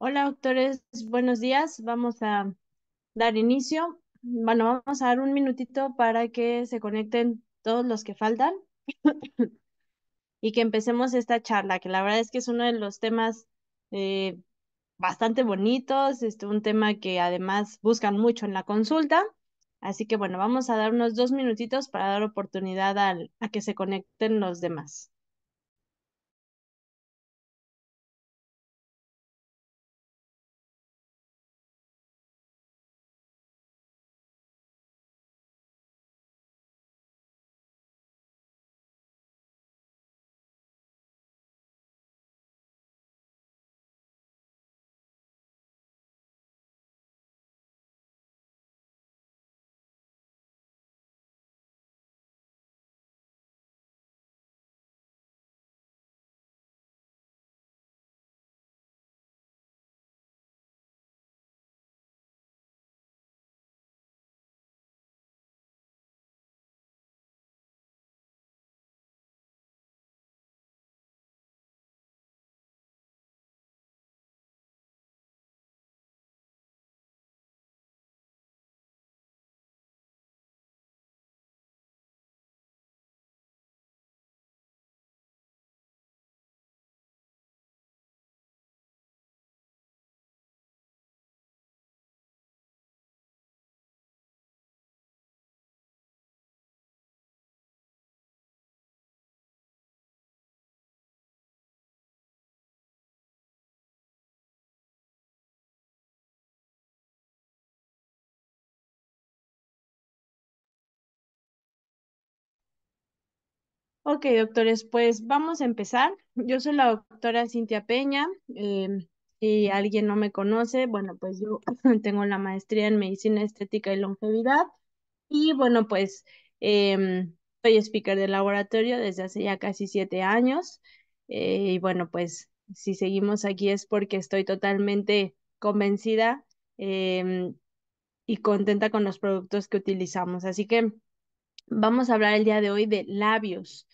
Hola, doctores, buenos días. Vamos a dar inicio. Bueno, vamos a dar un minutito para que se conecten todos los que faltan y que empecemos esta charla, que la verdad es que es uno de los temas eh, bastante bonitos, un tema que además buscan mucho en la consulta. Así que bueno, vamos a dar unos 2 minutitos para dar oportunidad a que se conecten los demás. Ok, doctores, pues vamos a empezar. Yo soy la doctora Cintia Peña. Si alguien no me conoce, bueno, pues yo tengo la maestría en medicina estética y longevidad. Y bueno, pues soy speaker de laboratorio desde hace ya casi 7 años. Y bueno, pues si seguimos aquí es porque estoy totalmente convencida em, y contenta con los productos que utilizamos. Así que vamos a hablar el día de hoy de labios,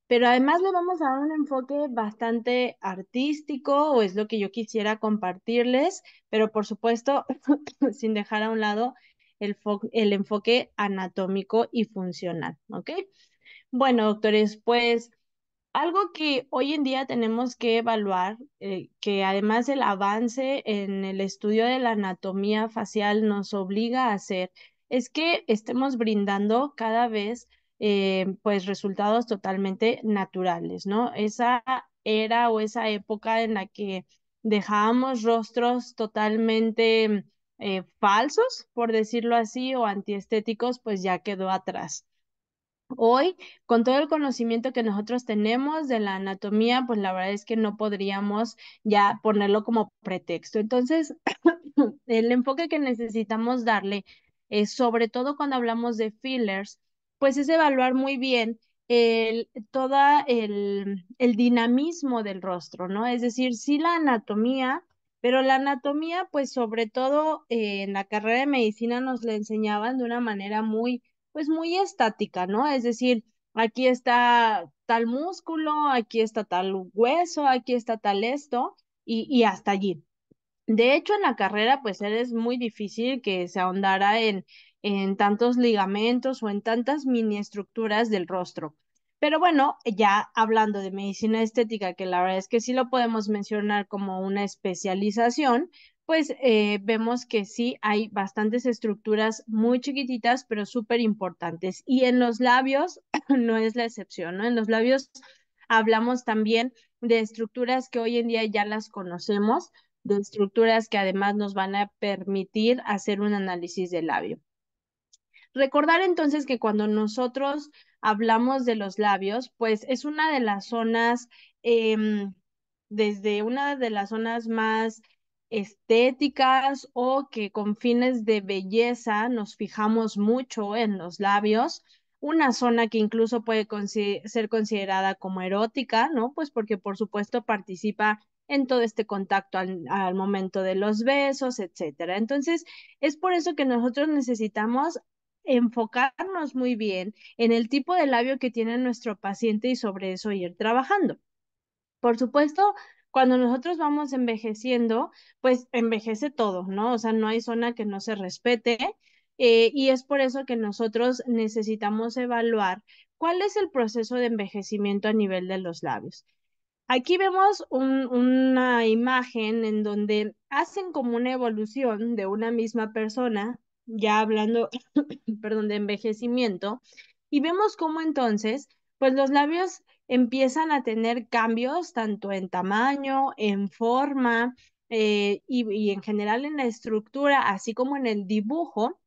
pero además le vamos a dar un enfoque bastante artístico, o es lo que yo quisiera compartirles, pero por supuesto, sin dejar a un lado el enfoque anatómico y funcional, ¿ok? Bueno, doctores, pues algo que hoy en día tenemos que evaluar, que además el avance en el estudio de la anatomía facial nos obliga a hacer, es que estemos brindando cada vez pues resultados totalmente naturales, ¿no? Esa era o esa época en la que dejábamos rostros totalmente falsos, por decirlo así, o antiestéticos, pues ya quedó atrás. Hoy, con todo el conocimiento que nosotros tenemos de la anatomía, pues la verdad es que no podríamos ya ponerlo como pretexto. Entonces, el enfoque que necesitamos darle, sobre todo cuando hablamos de fillers, pues es evaluar muy bien el dinamismo del rostro, ¿no? Es decir, sí la anatomía, pero la anatomía, pues sobre todo en la carrera de medicina nos la enseñaban de una manera muy, pues muy estática, ¿no? Es decir, aquí está tal músculo, aquí está tal hueso, aquí está tal esto, y hasta allí. De hecho, en la carrera, pues es muy difícil que se ahondara en tantos ligamentos o en tantas mini estructuras del rostro. Pero bueno, ya hablando de medicina estética, que la verdad es que sí lo podemos mencionar como una especialización, pues vemos que sí hay bastantes estructuras muy chiquititas, pero súper importantes. Y en los labios no es la excepción, ¿no? En los labios hablamos también de estructuras que hoy en día ya las conocemos, de estructuras que además nos van a permitir hacer un análisis del labio. Recordar entonces que cuando nosotros hablamos de los labios, pues es una de las zonas, desde una de las zonas más estéticas o que con fines de belleza nos fijamos mucho en los labios, una zona que incluso puede ser considerada como erótica, ¿no? Pues porque por supuesto participa en todo este contacto al momento de los besos, etcétera. Entonces, es por eso que nosotros necesitamos enfocarnos muy bien en el tipo de labio que tiene nuestro paciente y sobre eso ir trabajando. Por supuesto, cuando nosotros vamos envejeciendo, pues envejece todo, ¿no? O sea, no hay zona que no se respete. Y es por eso que nosotros necesitamos evaluar cuál es el proceso de envejecimiento a nivel de los labios. Aquí vemos una imagen en donde hacen como una evolución de una misma persona, ya hablando, perdón, de envejecimiento, y vemos cómo entonces, pues los labios empiezan a tener cambios tanto en tamaño, en forma, y en general en la estructura, así como en el dibujo.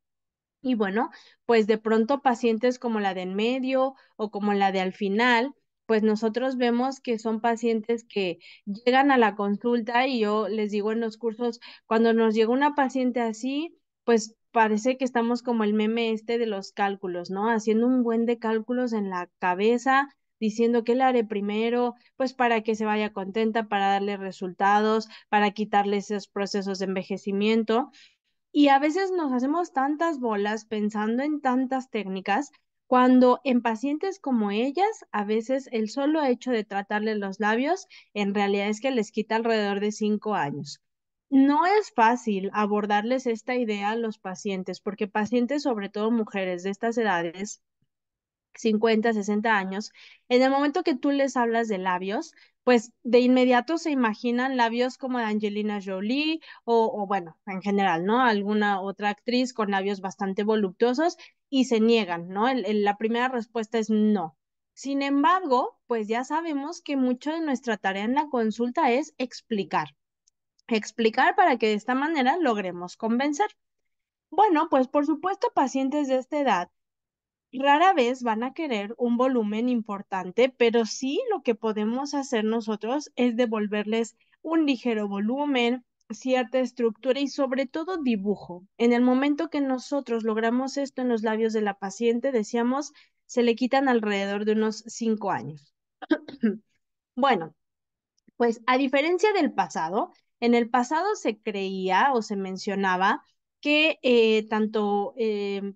Y bueno, pues de pronto pacientes como la de en medio o como la de al final, pues nosotros vemos que son pacientes que llegan a la consulta y yo les digo en los cursos, cuando nos llega una paciente así, pues parece que estamos como el meme este de los cálculos, ¿no? Haciendo un buen de cálculos en la cabeza, diciendo qué le haré primero, pues para que se vaya contenta, para darle resultados, para quitarle esos procesos de envejecimiento. Y a veces nos hacemos tantas bolas pensando en tantas técnicas, cuando en pacientes como ellas, a veces el solo hecho de tratarles los labios, en realidad es que les quita alrededor de 5 años. No es fácil abordarles esta idea a los pacientes, porque pacientes, sobre todo mujeres de estas edades, 50, 60 años, en el momento que tú les hablas de labios, pues de inmediato se imaginan labios como de Angelina Jolie o bueno, en general, ¿no? Alguna otra actriz con labios bastante voluptuosos y se niegan, ¿no? La primera respuesta es no. Sin embargo, pues ya sabemos que mucho de nuestra tarea en la consulta es explicar, explicar para que de esta manera logremos convencer. Bueno, pues por supuesto, pacientes de esta edad rara vez van a querer un volumen importante, pero sí lo que podemos hacer nosotros es devolverles un ligero volumen, cierta estructura y sobre todo dibujo. En el momento que nosotros logramos esto en los labios de la paciente, decíamos, se le quitan alrededor de unos 5 años. Bueno, pues a diferencia del pasado, en el pasado se creía o se mencionaba que tanto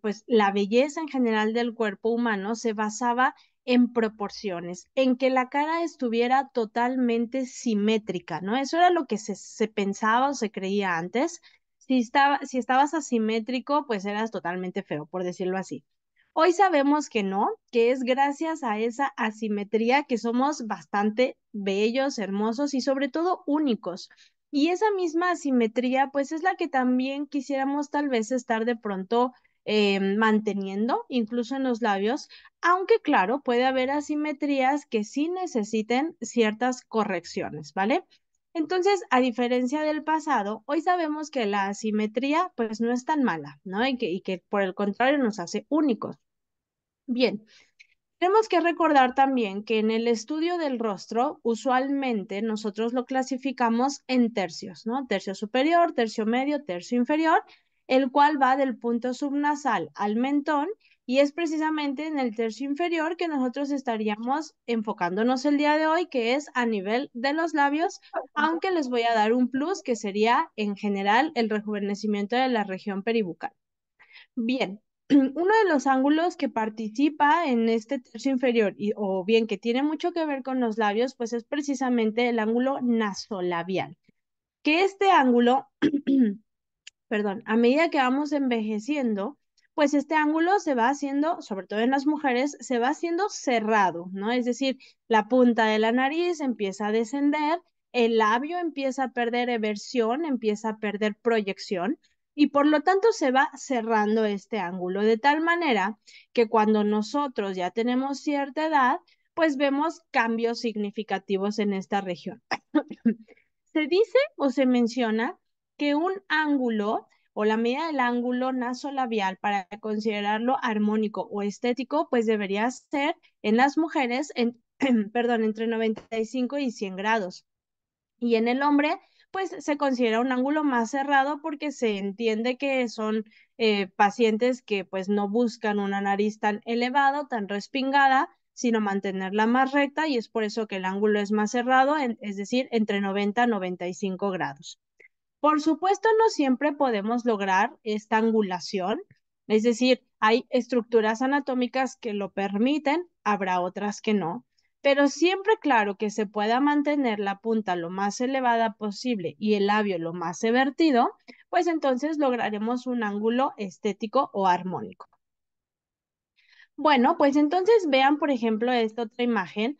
pues la belleza en general del cuerpo humano se basaba en proporciones, en que la cara estuviera totalmente simétrica, ¿no? Eso era lo que se pensaba o se creía antes. Si estabas asimétrico, pues eras totalmente feo, por decirlo así. Hoy sabemos que no, que es gracias a esa asimetría que somos bastante bellos, hermosos y sobre todo únicos. Y esa misma asimetría, pues es la que también quisiéramos tal vez estar de pronto manteniendo, incluso en los labios, aunque claro, puede haber asimetrías que sí necesiten ciertas correcciones, ¿vale? Entonces, a diferencia del pasado, hoy sabemos que la asimetría pues no es tan mala, ¿no? Y que por el contrario nos hace únicos. Bien, tenemos que recordar también que en el estudio del rostro, usualmente nosotros lo clasificamos en tercios, ¿no? Tercio superior, tercio medio, tercio inferior, el cual va del punto subnasal al mentón y es precisamente en el tercio inferior que nosotros estaríamos enfocándonos el día de hoy, que es a nivel de los labios, aunque les voy a dar un plus que sería en general el rejuvenecimiento de la región peribucal. Bien, uno de los ángulos que participa en este tercio inferior o bien que tiene mucho que ver con los labios, pues es precisamente el ángulo nasolabial, que este ángulo, perdón, a medida que vamos envejeciendo, pues este ángulo se va haciendo, sobre todo en las mujeres, se va haciendo cerrado, ¿no? Es decir, la punta de la nariz empieza a descender, el labio empieza a perder eversión, empieza a perder proyección y por lo tanto se va cerrando este ángulo de tal manera que cuando nosotros ya tenemos cierta edad, pues vemos cambios significativos en esta región. Se dice o se menciona que un ángulo o la medida del ángulo nasolabial para considerarlo armónico o estético, pues debería ser en las mujeres, perdón, entre 95 y 100 grados. Y en el hombre, pues se considera un ángulo más cerrado porque se entiende que son pacientes que pues no buscan una nariz tan elevada, tan respingada, sino mantenerla más recta y es por eso que el ángulo es más cerrado, es decir, entre 90 y 95 grados. Por supuesto, no siempre podemos lograr esta angulación, es decir, hay estructuras anatómicas que lo permiten, habrá otras que no. pero siempre claro que se pueda mantener la punta lo más elevada posible y el labio lo más evertido, pues entonces lograremos un ángulo estético o armónico. Bueno, pues entonces vean, por ejemplo, esta otra imagen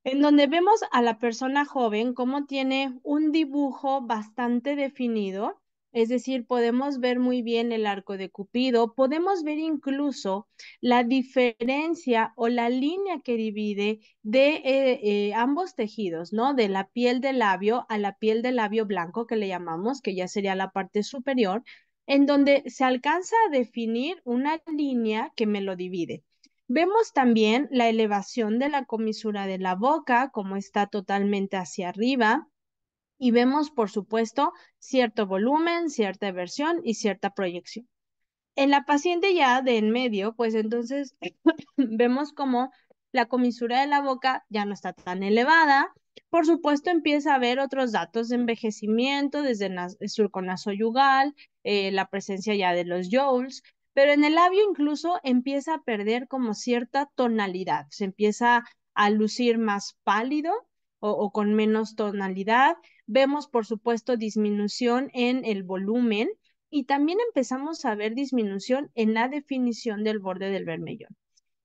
en donde vemos a la persona joven cómo tiene un dibujo bastante definido, es decir, podemos ver muy bien el arco de Cupido, podemos ver incluso la diferencia o la línea que divide de ambos tejidos, ¿no? De la piel del labio a la piel del labio blanco que le llamamos, que ya sería la parte superior, en donde se alcanza a definir una línea que me lo divide. Vemos también la elevación de la comisura de la boca, como está totalmente hacia arriba, y vemos, por supuesto, cierto volumen, cierta eversión y cierta proyección. En la paciente ya de en medio, pues entonces vemos como la comisura de la boca ya no está tan elevada. Por supuesto, empieza a haber otros datos de envejecimiento, desde el surco nasoyugal, la presencia ya de los jowls, pero en el labio incluso empieza a perder como cierta tonalidad, se empieza a lucir más pálido o con menos tonalidad. Vemos, por supuesto, disminución en el volumen y también empezamos a ver disminución en la definición del borde del bermellón.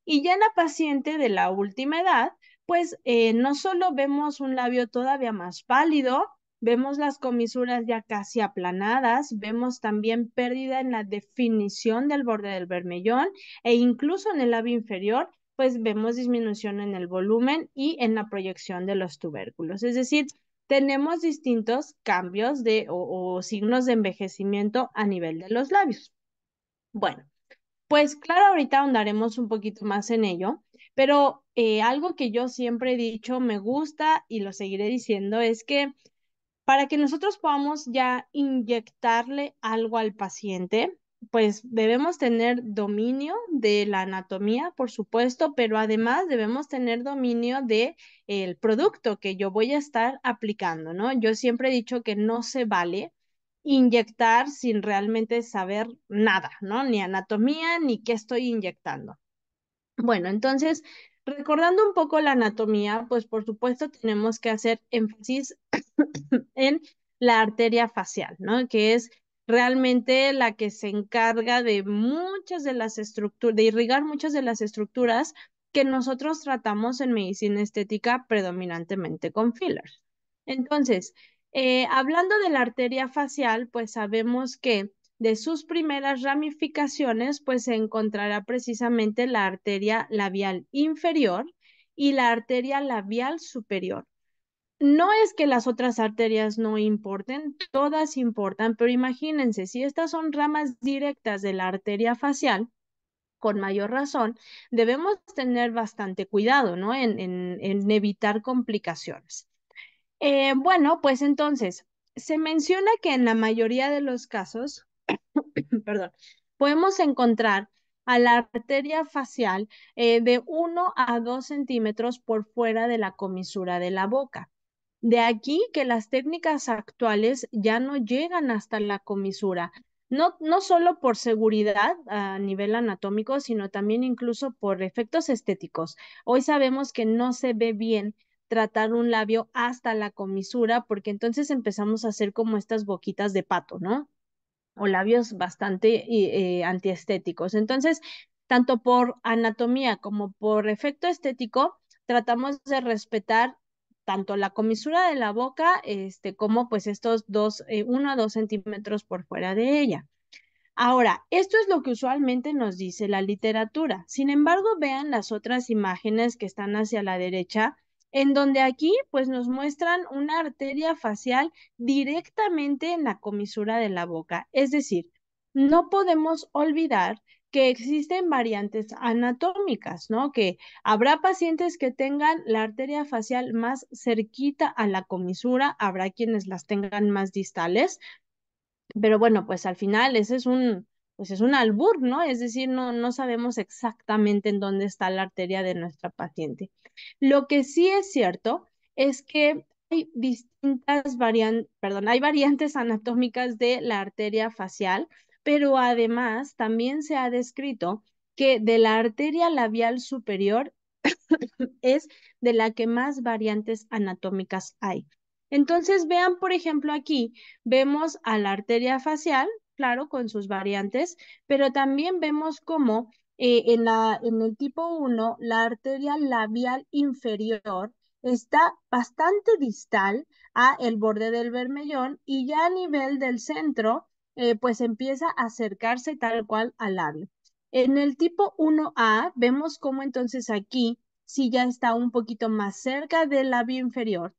Y ya en la paciente de la última edad, pues no solo vemos un labio todavía más pálido, vemos las comisuras ya casi aplanadas, vemos también pérdida en la definición del borde del bermellón e incluso en el labio inferior, pues vemos disminución en el volumen y en la proyección de los tubérculos. Es decir, tenemos distintos cambios o signos de envejecimiento a nivel de los labios. Bueno, pues claro, ahorita ahondaremos un poquito más en ello, pero algo que yo siempre he dicho, me gusta y lo seguiré diciendo, es que para que nosotros podamos ya inyectarle algo al paciente, pues debemos tener dominio de la anatomía, por supuesto, pero además debemos tener dominio de el producto que yo voy a estar aplicando, ¿no? Yo siempre he dicho que no se vale inyectar sin realmente saber nada, ¿no? Ni anatomía, ni qué estoy inyectando. Bueno, entonces, recordando un poco la anatomía, pues por supuesto tenemos que hacer énfasis en la arteria facial, ¿no? Que es realmente la que se encarga de muchas de las estructuras, de irrigar muchas de las estructuras que nosotros tratamos en medicina estética predominantemente con fillers. Entonces, hablando de la arteria facial, pues sabemos que de sus primeras ramificaciones, pues se encontrará precisamente la arteria labial inferior y la arteria labial superior. No es que las otras arterias no importen, todas importan, pero imagínense, si estas son ramas directas de la arteria facial, con mayor razón, debemos tener bastante cuidado, ¿no? En evitar complicaciones. Bueno, pues entonces, se menciona que en la mayoría de los casos, perdón, podemos encontrar a la arteria facial de 1 a 2 centímetros por fuera de la comisura de la boca. De aquí que las técnicas actuales ya no llegan hasta la comisura, no solo por seguridad a nivel anatómico, sino también incluso por efectos estéticos. Hoy sabemos que no se ve bien tratar un labio hasta la comisura, porque entonces empezamos a hacer como estas boquitas de pato, ¿no? O labios bastante antiestéticos. Entonces, tanto por anatomía como por efecto estético, tratamos de respetar tanto la comisura de la boca, como pues estos 1 a 2 centímetros por fuera de ella. Ahora, esto es lo que usualmente nos dice la literatura. Sin embargo, vean las otras imágenes que están hacia la derecha, en donde aquí pues nos muestran una arteria facial directamente en la comisura de la boca. Es decir, no podemos olvidar que existen variantes anatómicas, ¿no? Que habrá pacientes que tengan la arteria facial más cerquita a la comisura, habrá quienes las tengan más distales, pero bueno, pues al final ese pues es un albur, ¿no? Es decir, no sabemos exactamente en dónde está la arteria de nuestra paciente. Lo que sí es cierto es que hay hay variantes anatómicas de la arteria facial, pero además también se ha descrito que de la arteria labial superior es de la que más variantes anatómicas hay. Entonces, vean, por ejemplo, aquí vemos a la arteria facial, claro, con sus variantes, pero también vemos cómo en el tipo 1, la arteria labial inferior está bastante distal a el borde del bermellón y ya a nivel del centro, pues empieza a acercarse tal cual al labio. En el tipo 1A vemos cómo entonces aquí sí ya está un poquito más cerca del labio inferior.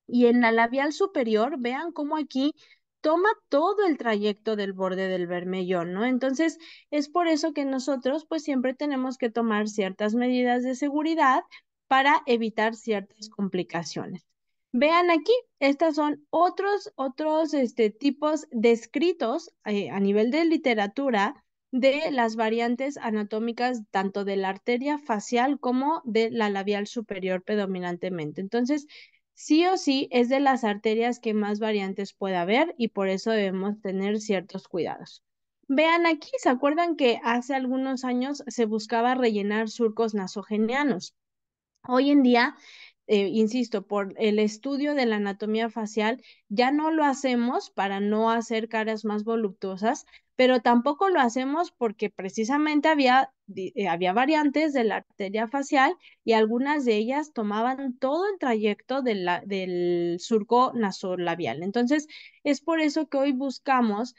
Y en la labial superior, vean cómo aquí toma todo el trayecto del borde del bermellón, ¿no? Entonces, es por eso que nosotros pues siempre tenemos que tomar ciertas medidas de seguridad para evitar ciertas complicaciones. Vean aquí, estas son otros tipos descritos a nivel de literatura de las variantes anatómicas tanto de la arteria facial como de la labial superior predominantemente. Entonces, sí o sí es de las arterias que más variantes puede haber y por eso debemos tener ciertos cuidados. Vean aquí, ¿se acuerdan que hace algunos años se buscaba rellenar surcos nasogenianos? Hoy en día, insisto, por el estudio de la anatomía facial, ya no lo hacemos para no hacer caras más voluptuosas, pero tampoco lo hacemos porque precisamente había variantes de la arteria facial y algunas de ellas tomaban todo el trayecto del surco nasolabial. Entonces, es por eso que hoy buscamos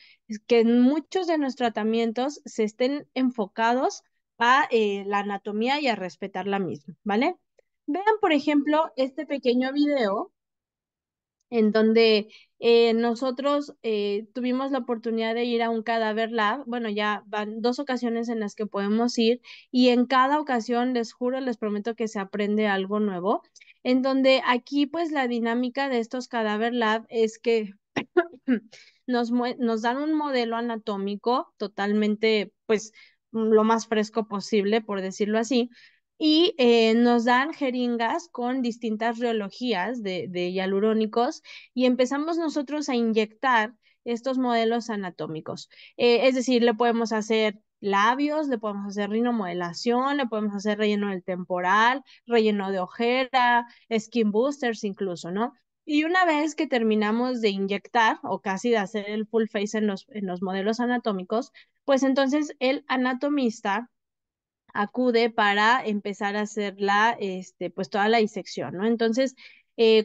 que en muchos de nuestros tratamientos se estén enfocados a la anatomía y a respetar la misma, ¿vale? Vean, por ejemplo, este pequeño video en donde nosotros tuvimos la oportunidad de ir a un cadáver lab. Bueno, ya van 2 ocasiones en las que podemos ir y en cada ocasión, les juro, les prometo que se aprende algo nuevo, en donde aquí pues la dinámica de estos cadáver lab es que nos dan un modelo anatómico totalmente, pues, lo más fresco posible, por decirlo así, y nos dan jeringas con distintas reologías de hialurónicos y empezamos nosotros a inyectar estos modelos anatómicos. Es decir, le podemos hacer labios, le podemos hacer rinomodelación, le podemos hacer relleno del temporal, relleno de ojera, skin boosters incluso, ¿no? Y una vez que terminamos de inyectar o casi de hacer el full face en los modelos anatómicos, pues entonces el anatomista acude para empezar a hacer pues toda la disección, ¿no? Entonces,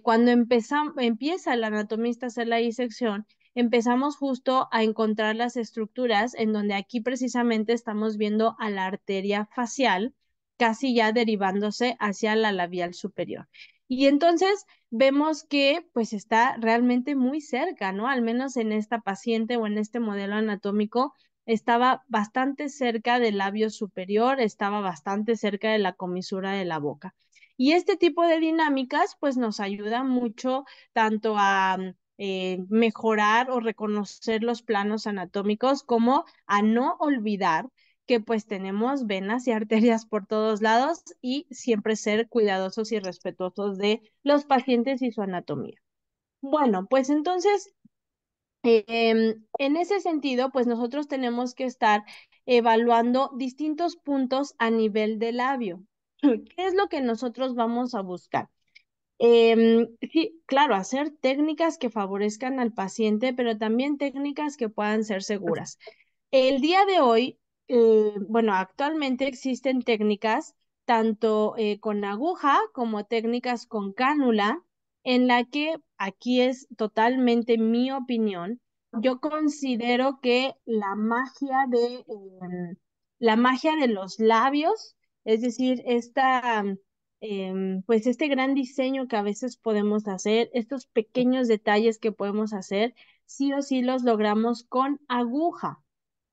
cuando empieza el anatomista a hacer la disección, empezamos justo a encontrar las estructuras en donde aquí precisamente estamos viendo a la arteria facial, casi ya derivándose hacia la labial superior. Y entonces vemos que pues está realmente muy cerca, ¿no? Al menos en esta paciente o en este modelo anatómico estaba bastante cerca del labio superior, estaba bastante cerca de la comisura de la boca. Y este tipo de dinámicas pues nos ayuda mucho tanto a mejorar o reconocer los planos anatómicos como a no olvidar que pues tenemos venas y arterias por todos lados y siempre ser cuidadosos y respetuosos de los pacientes y su anatomía. Bueno, pues entonces en ese sentido, pues nosotros tenemos que estar evaluando distintos puntos a nivel de labio. ¿Qué es lo que nosotros vamos a buscar? Sí, claro, hacer técnicas que favorezcan al paciente, pero también técnicas que puedan ser seguras. El día de hoy, bueno, actualmente existen técnicas tanto con aguja como técnicas con cánula, en la que aquí es totalmente mi opinión. Yo considero que la magia de los labios, es decir, pues este gran diseño que a veces podemos hacer, estos pequeños detalles que podemos hacer, sí o sí los logramos con aguja.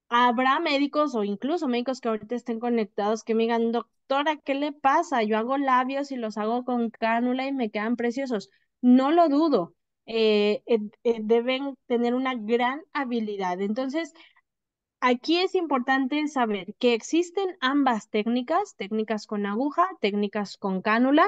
Habrá médicos o incluso médicos que ahorita estén conectados que me digan, doctora, ¿qué le pasa? Yo hago labios y los hago con cánula y me quedan preciosos. No lo dudo. Deben tener una gran habilidad. Entonces, aquí es importante saber que existen ambas técnicas, técnicas con aguja, técnicas con cánula.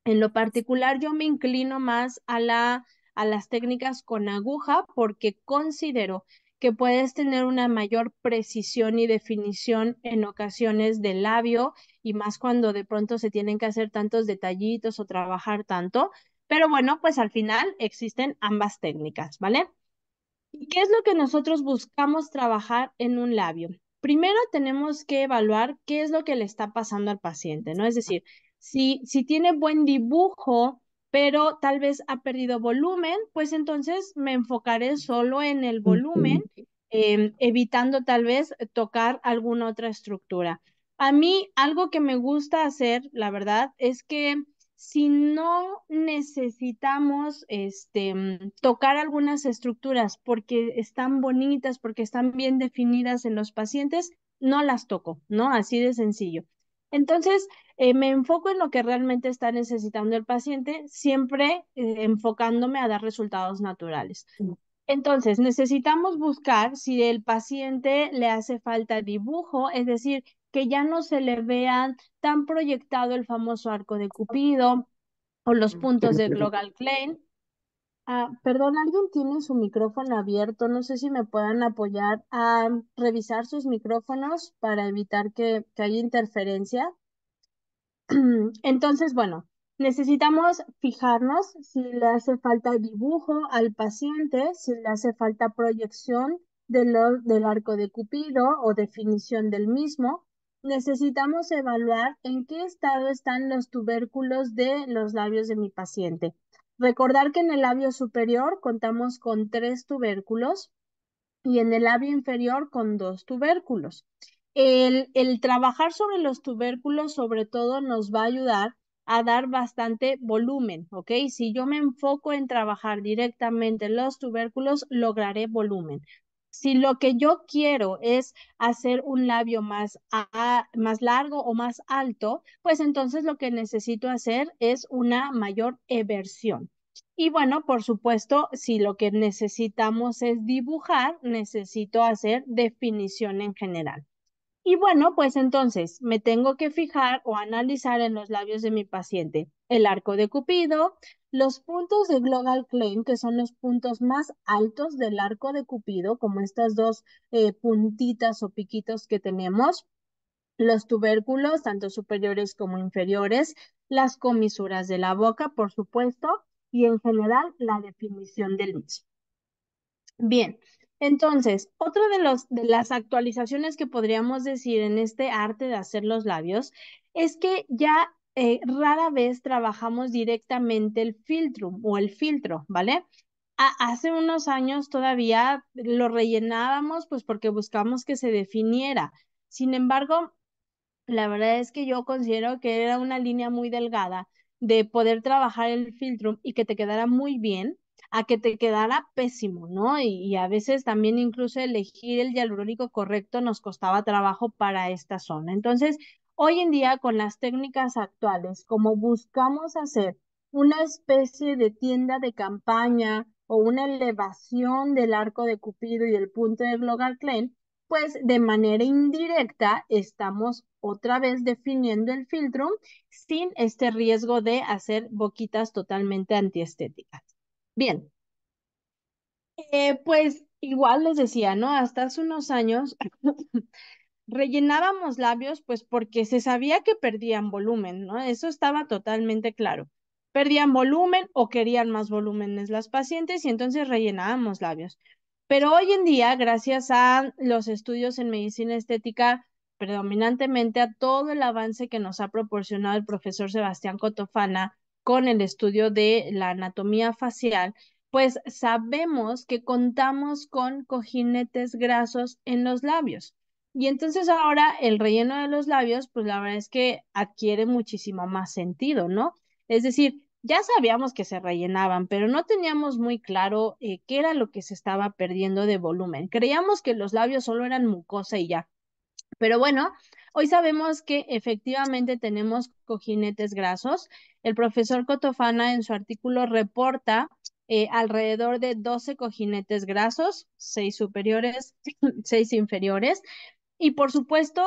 En lo particular, yo me inclino más a las técnicas con aguja porque considero que puedes tener una mayor precisión y definición en ocasiones del labio y más cuando de pronto se tienen que hacer tantos detallitos o trabajar tanto. Pero bueno, pues al final existen ambas técnicas, ¿vale? ¿Y qué es lo que nosotros buscamos trabajar en un labio? Primero tenemos que evaluar qué es lo que le está pasando al paciente, ¿no? Es decir, si tiene buen dibujo, pero tal vez ha perdido volumen, pues entonces me enfocaré solo en el volumen, evitando tal vez tocar alguna otra estructura. A mí algo que me gusta hacer, la verdad, es que si no necesitamos tocar algunas estructuras porque están bonitas, porque están bien definidas en los pacientes, no las toco, ¿no? Así de sencillo. Entonces, me enfoco en lo que realmente está necesitando el paciente, siempre enfocándome a dar resultados naturales. Entonces, necesitamos buscar si el paciente le hace falta dibujo, es decir, que ya no se le vea tan proyectado el famoso arco de Cupido o los puntos de Global Klein. Ah, perdón, ¿alguien tiene su micrófono abierto? No sé si me puedan apoyar a revisar sus micrófonos para evitar que haya interferencia. Entonces, bueno, necesitamos fijarnos si le hace falta dibujo al paciente, si le hace falta proyección del arco de Cupido o definición del mismo. Necesitamos evaluar en qué estado están los tubérculos de los labios de mi paciente. Recordar que en el labio superior contamos con 3 tubérculos y en el labio inferior con 2 tubérculos. El trabajar sobre los tubérculos, sobre todo, nos va a ayudar a dar bastante volumen, ¿ok? Si yo me enfoco en trabajar directamente los tubérculos, lograré volumen. Si lo que yo quiero es hacer un labio más largo o más alto, pues entonces lo que necesito hacer es una mayor eversión. Y bueno, por supuesto, si lo que necesitamos es dibujar, necesito hacer definición en general. Y bueno, pues entonces me tengo que fijar o analizar en los labios de mi paciente el arco de Cupido, los puntos de Global Klein, que son los puntos más altos del arco de Cupido, como estas dos puntitas o piquitos que tenemos, los tubérculos, tanto superiores como inferiores, las comisuras de la boca, por supuesto, y en general la definición del mismo. Bien, entonces, otra de las actualizaciones que podríamos decir en este arte de hacer los labios es que ya rara vez trabajamos directamente el filtrum o el filtro, ¿vale? Hace unos años todavía lo rellenábamos pues porque buscamos que se definiera. Sin embargo, la verdad es que yo considero que era una línea muy delgada de poder trabajar el filtro y que te quedara muy bien a que te quedara pésimo, ¿no? Y a veces también incluso elegir el hialurónico correcto nos costaba trabajo para esta zona. Entonces, hoy en día con las técnicas actuales, como buscamos hacer una especie de tienda de campaña o una elevación del arco de Cupido y el punto de Global Klein, pues de manera indirecta estamos otra vez definiendo el filtro sin este riesgo de hacer boquitas totalmente antiestéticas. Bien, pues igual les decía, ¿no? Hasta hace unos años rellenábamos labios, pues porque se sabía que perdían volumen, ¿no? Eso estaba totalmente claro. Perdían volumen o querían más volúmenes las pacientes y entonces rellenábamos labios. Pero hoy en día, gracias a los estudios en medicina estética, predominantemente a todo el avance que nos ha proporcionado el profesor Sebastián Cotofana con el estudio de la anatomía facial, pues sabemos que contamos con cojinetes grasos en los labios. Y entonces ahora el relleno de los labios, pues la verdad es que adquiere muchísimo más sentido, ¿no? Es decir, ya sabíamos que se rellenaban, pero no teníamos muy claro qué era lo que se estaba perdiendo de volumen. Creíamos que los labios solo eran mucosa y ya. Pero bueno, hoy sabemos que efectivamente tenemos cojinetes grasos. El profesor Cotofana en su artículo reporta alrededor de 12 cojinetes grasos, 6 superiores, 6 inferiores y por supuesto,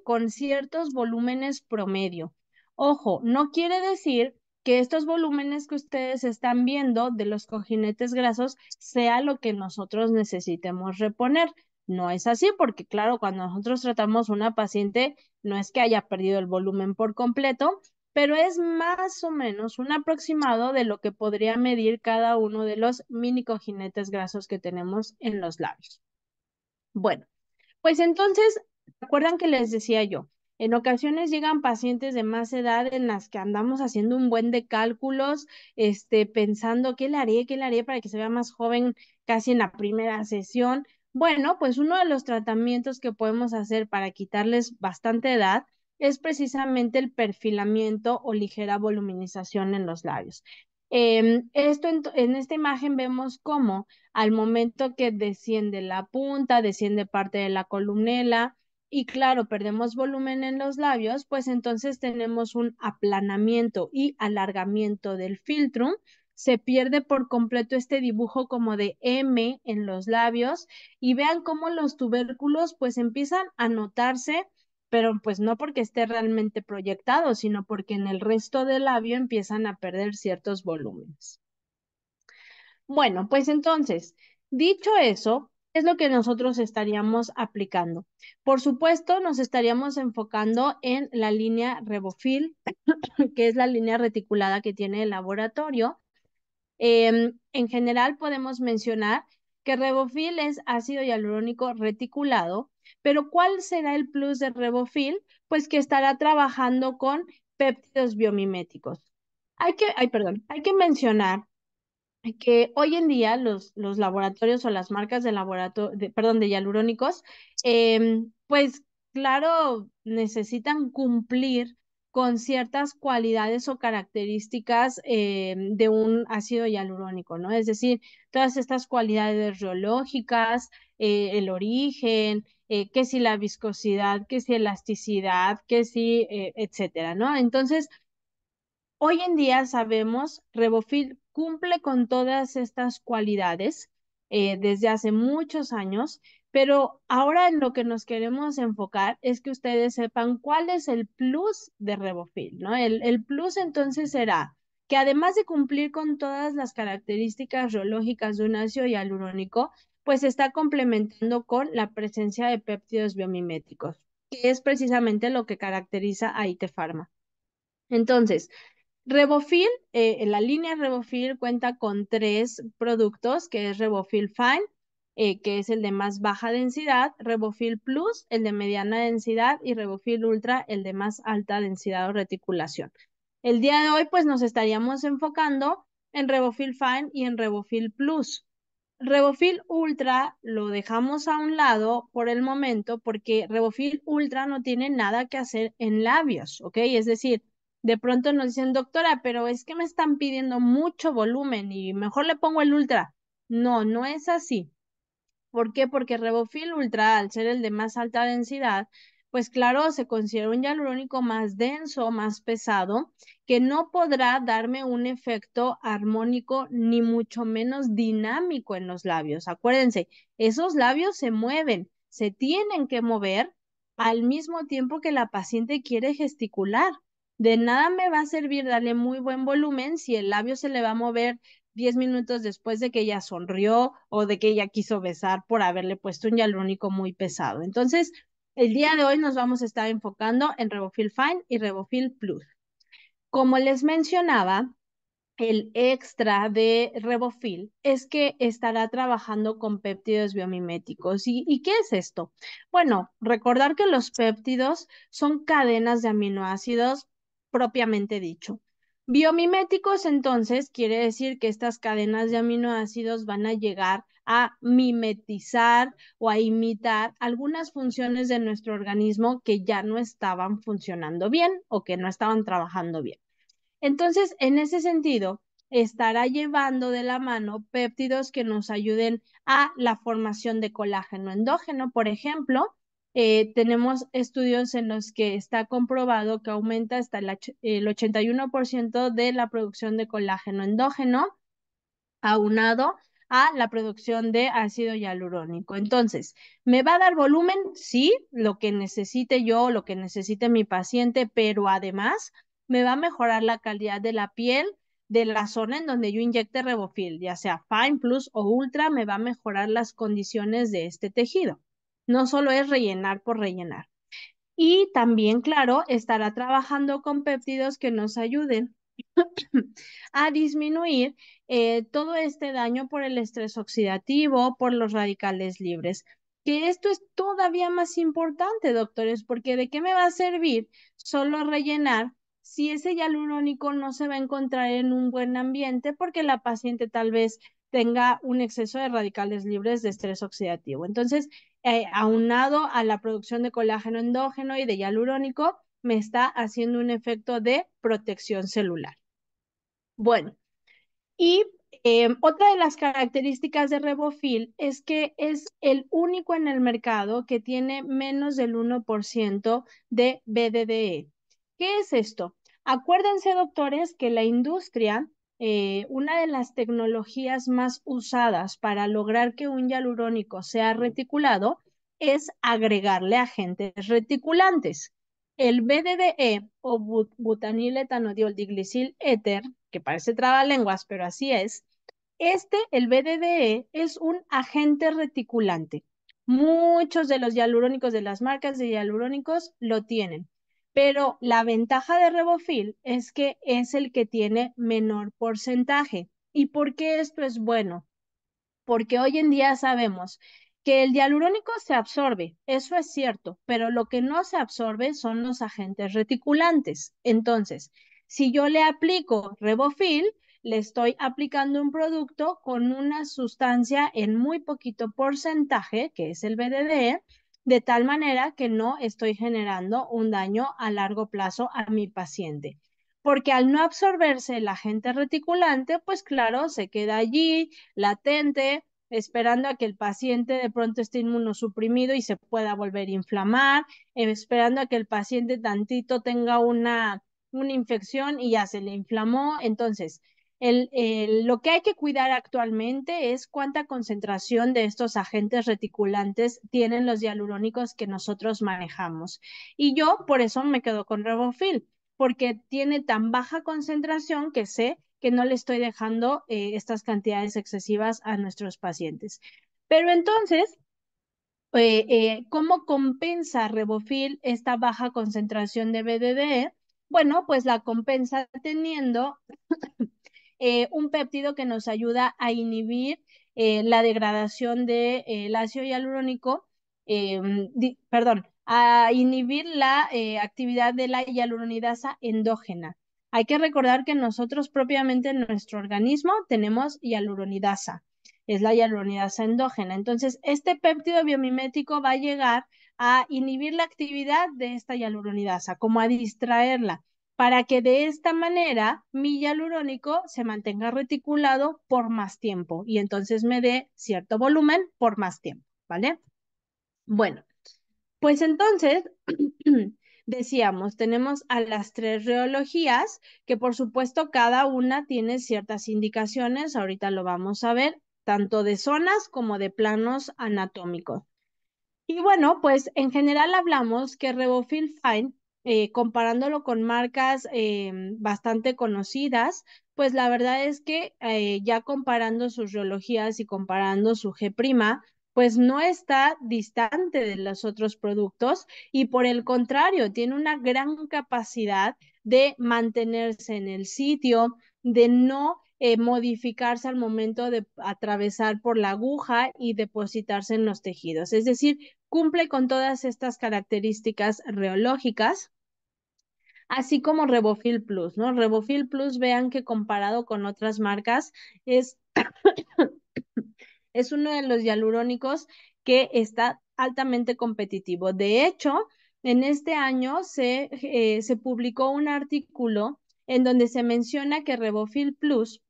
con ciertos volúmenes promedio. Ojo, no quiere decir que estos volúmenes que ustedes están viendo de los cojinetes grasos sea lo que nosotros necesitemos reponer. No es así porque, claro, cuando nosotros tratamos a una paciente, no es que haya perdido el volumen por completo, pero es más o menos un aproximado de lo que podría medir cada uno de los mini cojinetes grasos que tenemos en los labios. Bueno, pues entonces, ¿recuerdan que les decía yo? En ocasiones llegan pacientes de más edad en las que andamos haciendo un buen de cálculos, pensando qué le haré para que se vea más joven casi en la primera sesión. Bueno, pues uno de los tratamientos que podemos hacer para quitarles bastante edad es precisamente el perfilamiento o ligera voluminización en los labios. En esta imagen vemos cómo al momento que desciende la punta, desciende parte de la columela y claro, perdemos volumen en los labios, pues entonces tenemos un aplanamiento y alargamiento del filtrum. Se pierde por completo este dibujo como de M en los labios y vean cómo los tubérculos pues empiezan a notarse, pero pues no porque esté realmente proyectado, sino porque en el resto del labio empiezan a perder ciertos volúmenes. Bueno, pues entonces, dicho eso, es lo que nosotros estaríamos aplicando. Por supuesto, nos estaríamos enfocando en la línea Revofil, que es la línea reticulada que tiene el laboratorio. En general, podemos mencionar que Revofil es ácido hialurónico reticulado, pero ¿cuál será el plus de Revofil? Pues que estará trabajando con péptidos biomiméticos. Hay que mencionar que hoy en día los laboratorios o las marcas de perdón, de hialurónicos, pues claro, necesitan cumplir con ciertas cualidades o características de un ácido hialurónico, ¿no? Es decir, todas estas cualidades reológicas, el origen, que si la viscosidad, que si elasticidad, que si, etcétera, ¿no? Entonces, hoy en día sabemos, Revofil cumple con todas estas cualidades desde hace muchos años, pero ahora en lo que nos queremos enfocar es que ustedes sepan cuál es el plus de Revofil, ¿no? El plus entonces será que además de cumplir con todas las características reológicas de un ácido hialurónico, pues está complementando con la presencia de péptidos biomiméticos, que es precisamente lo que caracteriza a IT Pharma. Entonces, Revofil, la línea Revofil cuenta con tres productos, que es Revofil Fine, que es el de más baja densidad, Revofil Plus, el de mediana densidad, y Revofil Ultra, el de más alta densidad o reticulación. El día de hoy, pues nos estaríamos enfocando en Revofil Fine y en Revofil Plus. Revofil Ultra lo dejamos a un lado por el momento porque Revofil Ultra no tiene nada que hacer en labios, ¿ok? Es decir, de pronto nos dicen, doctora, pero es que me están pidiendo mucho volumen y mejor le pongo el Ultra. No, no es así. ¿Por qué? Porque Revofil Ultra, al ser el de más alta densidad, pues claro, se considera un hialurónico más denso, más pesado, que no podrá darme un efecto armónico ni mucho menos dinámico en los labios. Acuérdense, esos labios se mueven, se tienen que mover al mismo tiempo que la paciente quiere gesticular. De nada me va a servir darle muy buen volumen si el labio se le va a mover 10 minutos después de que ella sonrió o de que ella quiso besar por haberle puesto un hialurónico muy pesado. Entonces, el día de hoy nos vamos a estar enfocando en Revofil Fine y Revofil Plus. Como les mencionaba, el extra de Revofil es que estará trabajando con péptidos biomiméticos. ¿Y qué es esto? Bueno, recordar que los péptidos son cadenas de aminoácidos propiamente dicho. Biomiméticos, entonces, quiere decir que estas cadenas de aminoácidos van a llegar a mimetizar o a imitar algunas funciones de nuestro organismo que ya no estaban funcionando bien o que no estaban trabajando bien. Entonces, en ese sentido, estará llevando de la mano péptidos que nos ayuden a la formación de colágeno endógeno. Por ejemplo, tenemos estudios en los que está comprobado que aumenta hasta el 81% de la producción de colágeno endógeno, aunado a la producción de ácido hialurónico. Entonces, ¿me va a dar volumen? Sí, lo que necesite yo, lo que necesite mi paciente, pero además me va a mejorar la calidad de la piel de la zona en donde yo inyecte Rebofil, ya sea Fine Plus o Ultra, me va a mejorar las condiciones de este tejido. No solo es rellenar por rellenar. Y también, claro, estará trabajando con péptidos que nos ayuden a disminuir todo este daño por el estrés oxidativo, por los radicales libres. Que esto es todavía más importante, doctores, porque ¿de qué me va a servir solo rellenar si ese hialurónico no se va a encontrar en un buen ambiente porque la paciente tal vez tenga un exceso de radicales libres de estrés oxidativo? Entonces, aunado a la producción de colágeno endógeno y de hialurónico, me está haciendo un efecto de protección celular. Bueno, y otra de las características de Rebofil es que es el único en el mercado que tiene menos del 1% de BDDE. ¿Qué es esto? Acuérdense, doctores, que la industria, una de las tecnologías más usadas para lograr que un hialurónico sea reticulado es agregarle agentes reticulantes. El BDDE o butanil etanodiol diglicil éter, que parece trabalenguas, pero así es, el BDDE, es un agente reticulante. Muchos de los hialurónicos de las marcas de hialurónicos lo tienen, pero la ventaja de Rebofil es que es el que tiene menor porcentaje. ¿Y por qué esto es bueno? Porque hoy en día sabemos que el hialurónico se absorbe, eso es cierto, pero lo que no se absorbe son los agentes reticulantes. Entonces, si yo le aplico Rebofil, le estoy aplicando un producto con una sustancia en muy poquito porcentaje, que es el BDDE, de tal manera que no estoy generando un daño a largo plazo a mi paciente. Porque al no absorberse el agente reticulante, pues claro, se queda allí latente, esperando a que el paciente de pronto esté inmunosuprimido y se pueda volver a inflamar, esperando a que el paciente tantito tenga una infección y ya se le inflamó. Entonces, lo que hay que cuidar actualmente es cuánta concentración de estos agentes reticulantes tienen los hialurónicos que nosotros manejamos. Y yo por eso me quedo con Rebofil, porque tiene tan baja concentración que sé que no le estoy dejando estas cantidades excesivas a nuestros pacientes. Pero entonces, ¿cómo compensa Rebofil esta baja concentración de BDDE? Bueno, pues la compensa teniendo un péptido que nos ayuda a inhibir la degradación del ácido hialurónico, perdón, a inhibir la actividad de la hialuronidasa endógena. Hay que recordar que nosotros propiamente en nuestro organismo tenemos hialuronidasa, es la hialuronidasa endógena. Entonces, este péptido biomimético va a llegar a inhibir la actividad de esta hialuronidasa, como a distraerla para que de esta manera mi hialurónico se mantenga reticulado por más tiempo y entonces me dé cierto volumen por más tiempo, ¿vale? Bueno, pues entonces decíamos, tenemos a las tres reologías que por supuesto cada una tiene ciertas indicaciones, ahorita lo vamos a ver, tanto de zonas como de planos anatómicos. Y bueno, pues en general hablamos que Rebofil Fine, comparándolo con marcas bastante conocidas, pues la verdad es que ya comparando sus reologías y comparando su G', pues no está distante de los otros productos y por el contrario, tiene una gran capacidad de mantenerse en el sitio, de no modificarse al momento de atravesar por la aguja y depositarse en los tejidos. Es decir, cumple con todas estas características reológicas, así como Rebofil Plus, ¿no? Rebofil Plus, vean que comparado con otras marcas, es, es uno de los hialurónicos que está altamente competitivo. De hecho, en este año se publicó un artículo en donde se menciona que Rebofil Plus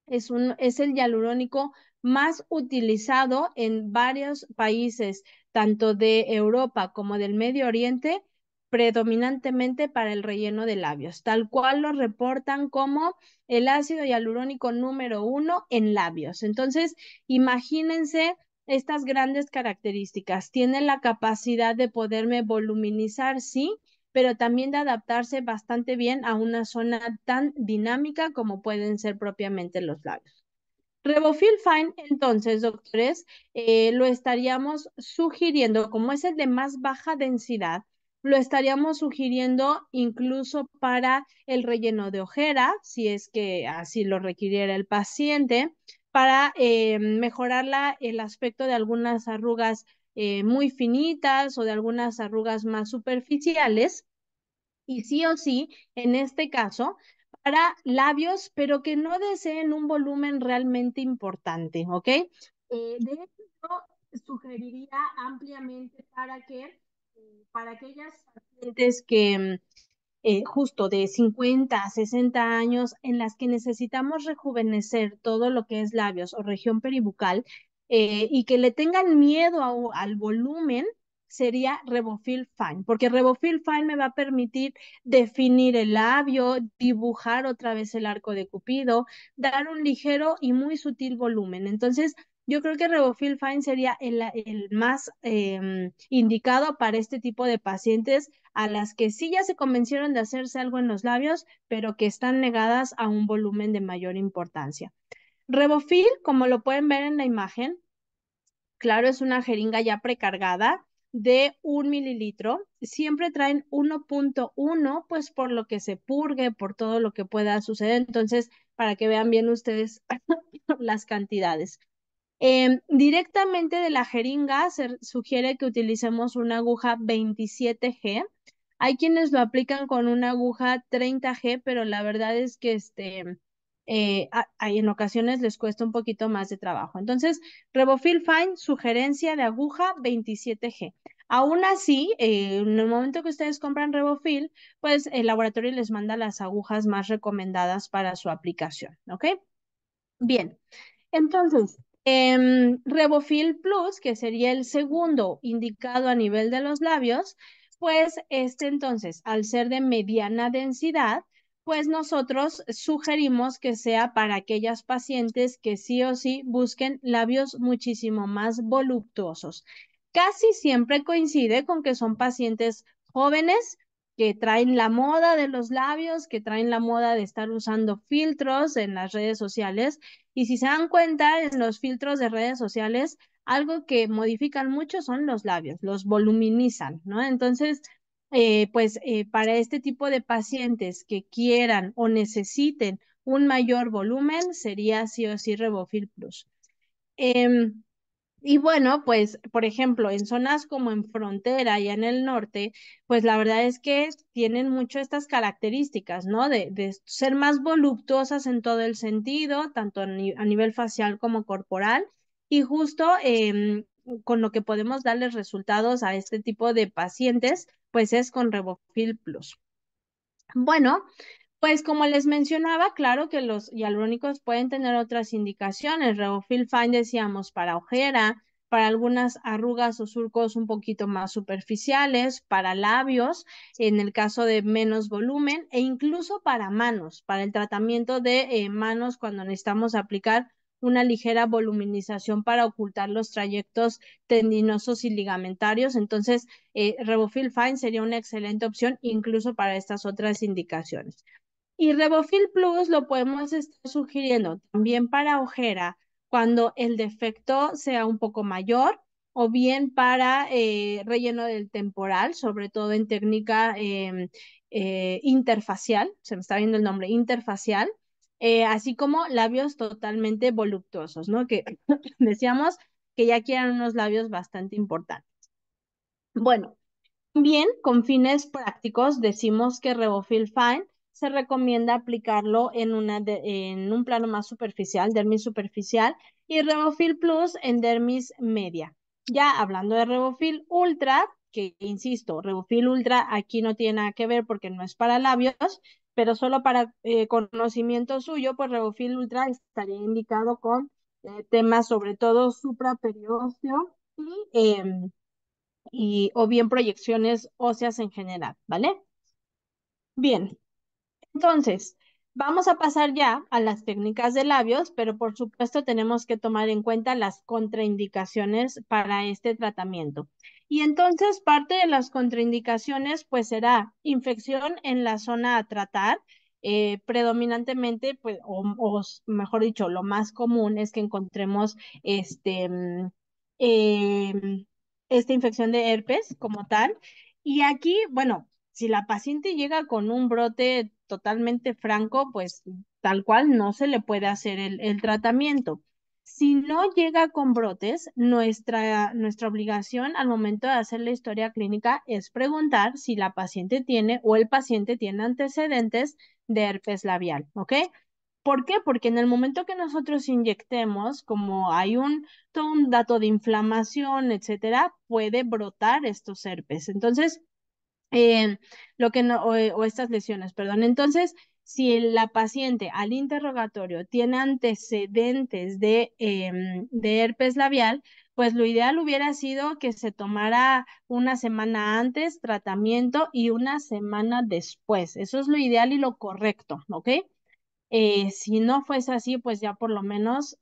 es el hialurónico más utilizado en varios países, tanto de Europa como del Medio Oriente, predominantemente para el relleno de labios, tal cual lo reportan como el ácido hialurónico número 1 en labios. Entonces, imagínense estas grandes características. Tiene la capacidad de poderme voluminizar, sí, pero también de adaptarse bastante bien a una zona tan dinámica como pueden ser propiamente los labios. Revofil Fine, entonces, doctores, lo estaríamos sugiriendo, como es el de más baja densidad, lo estaríamos sugiriendo incluso para el relleno de ojera, si es que así lo requiriera el paciente, para mejorar el aspecto de algunas arrugas muy finitas o de algunas arrugas más superficiales. Y sí o sí, en este caso, para labios, pero que no deseen un volumen realmente importante, ¿ok? De hecho, yo sugeriría ampliamente para aquellas pacientes que justo de 50 a 60 años en las que necesitamos rejuvenecer todo lo que es labios o región peribucal y que le tengan miedo al volumen, sería Revofil Fine, porque Revofil Fine me va a permitir definir el labio, dibujar otra vez el arco de Cupido, dar un ligero y muy sutil volumen. Entonces, yo creo que Revofil Fine sería el más indicado para este tipo de pacientes a las que sí ya se convencieron de hacerse algo en los labios, pero que están negadas a un volumen de mayor importancia. Revofil, como lo pueden ver en la imagen, claro, es una jeringa ya precargada de 1 mililitro. Siempre traen 1.1, pues por lo que se purgue, por todo lo que pueda suceder. Entonces, para que vean bien ustedes las cantidades. Directamente de la jeringa se sugiere que utilicemos una aguja 27G. Hay quienes lo aplican con una aguja 30G, pero la verdad es que en ocasiones les cuesta un poquito más de trabajo. Entonces, Revofil Fine, sugerencia de aguja 27G. Aún así, en el momento que ustedes compran Revofil, pues el laboratorio les manda las agujas más recomendadas para su aplicación, ¿ok? Bien. Entonces, Revofil Plus, que sería el segundo indicado a nivel de los labios, pues este entonces, al ser de mediana densidad, pues nosotros sugerimos que sea para aquellas pacientes que sí o sí busquen labios muchísimo más voluptuosos. Casi siempre coincide con que son pacientes jóvenes que traen la moda de los labios, que traen la moda de estar usando filtros en las redes sociales y si se dan cuenta, en los filtros de redes sociales, algo que modifican mucho son los labios, los voluminizan, ¿no? Entonces, para este tipo de pacientes que quieran o necesiten un mayor volumen, sería sí o sí Revofil Plus. Em, y bueno, pues, por ejemplo, en zonas como en frontera y en el norte, pues la verdad es que tienen mucho estas características, ¿no? De ser más voluptuosas en todo el sentido, tanto a nivel facial como corporal, y justo con lo que podemos darles resultados a este tipo de pacientes, pues es con Revofil Plus. Bueno, pues como les mencionaba, claro que los hialurónicos pueden tener otras indicaciones. Revofil Fine decíamos para ojera, para algunas arrugas o surcos un poquito más superficiales, para labios, en el caso de menos volumen, e incluso para manos, para el tratamiento de manos cuando necesitamos aplicar una ligera voluminización para ocultar los trayectos tendinosos y ligamentarios. Entonces, Revofil Fine sería una excelente opción incluso para estas otras indicaciones. Y Revofil Plus lo podemos estar sugiriendo también para ojera cuando el defecto sea un poco mayor o bien para relleno del temporal, sobre todo en técnica interfacial, se me está viendo el nombre, interfacial, así como labios totalmente voluptuosos, ¿no? Que decíamos que ya quieran unos labios bastante importantes. Bueno, también, con fines prácticos, decimos que Revofil Fine se recomienda aplicarlo en un plano más superficial, dermis superficial, y Revofil Plus en dermis media. Ya hablando de Revofil Ultra, que insisto, Revofil Ultra aquí no tiene nada que ver porque no es para labios, pero solo para conocimiento suyo, pues Revofil Ultra estaría indicado con temas sobre todo supraperiósteo o bien proyecciones óseas en general, ¿vale? Bien, entonces, Vamos a pasar ya a las técnicas de labios, pero por supuesto tenemos que tomar en cuenta las contraindicaciones para este tratamiento. Y entonces parte de las contraindicaciones pues será infección en la zona a tratar, predominantemente pues mejor dicho, lo más común es que encontremos este, esta infección de herpes como tal. Y aquí, bueno, si la paciente llega con un brote totalmente franco, pues tal cual no se le puede hacer el tratamiento. Si no llega con brotes, nuestra obligación al momento de hacer la historia clínica es preguntar si la paciente tiene o el paciente tiene antecedentes de herpes labial, ¿ok? ¿Por qué? Porque en el momento que nosotros inyectemos, como hay todo un dato de inflamación, etcétera, puede brotar estos herpes. Entonces, eh, lo que no, o estas lesiones, perdón. Entonces, si la paciente al interrogatorio tiene antecedentes de herpes labial, pues lo ideal hubiera sido que se tomara una semana antes tratamiento y una semana después. Eso es lo ideal y lo correcto, ¿ok? Si no fuese así, pues ya por lo menos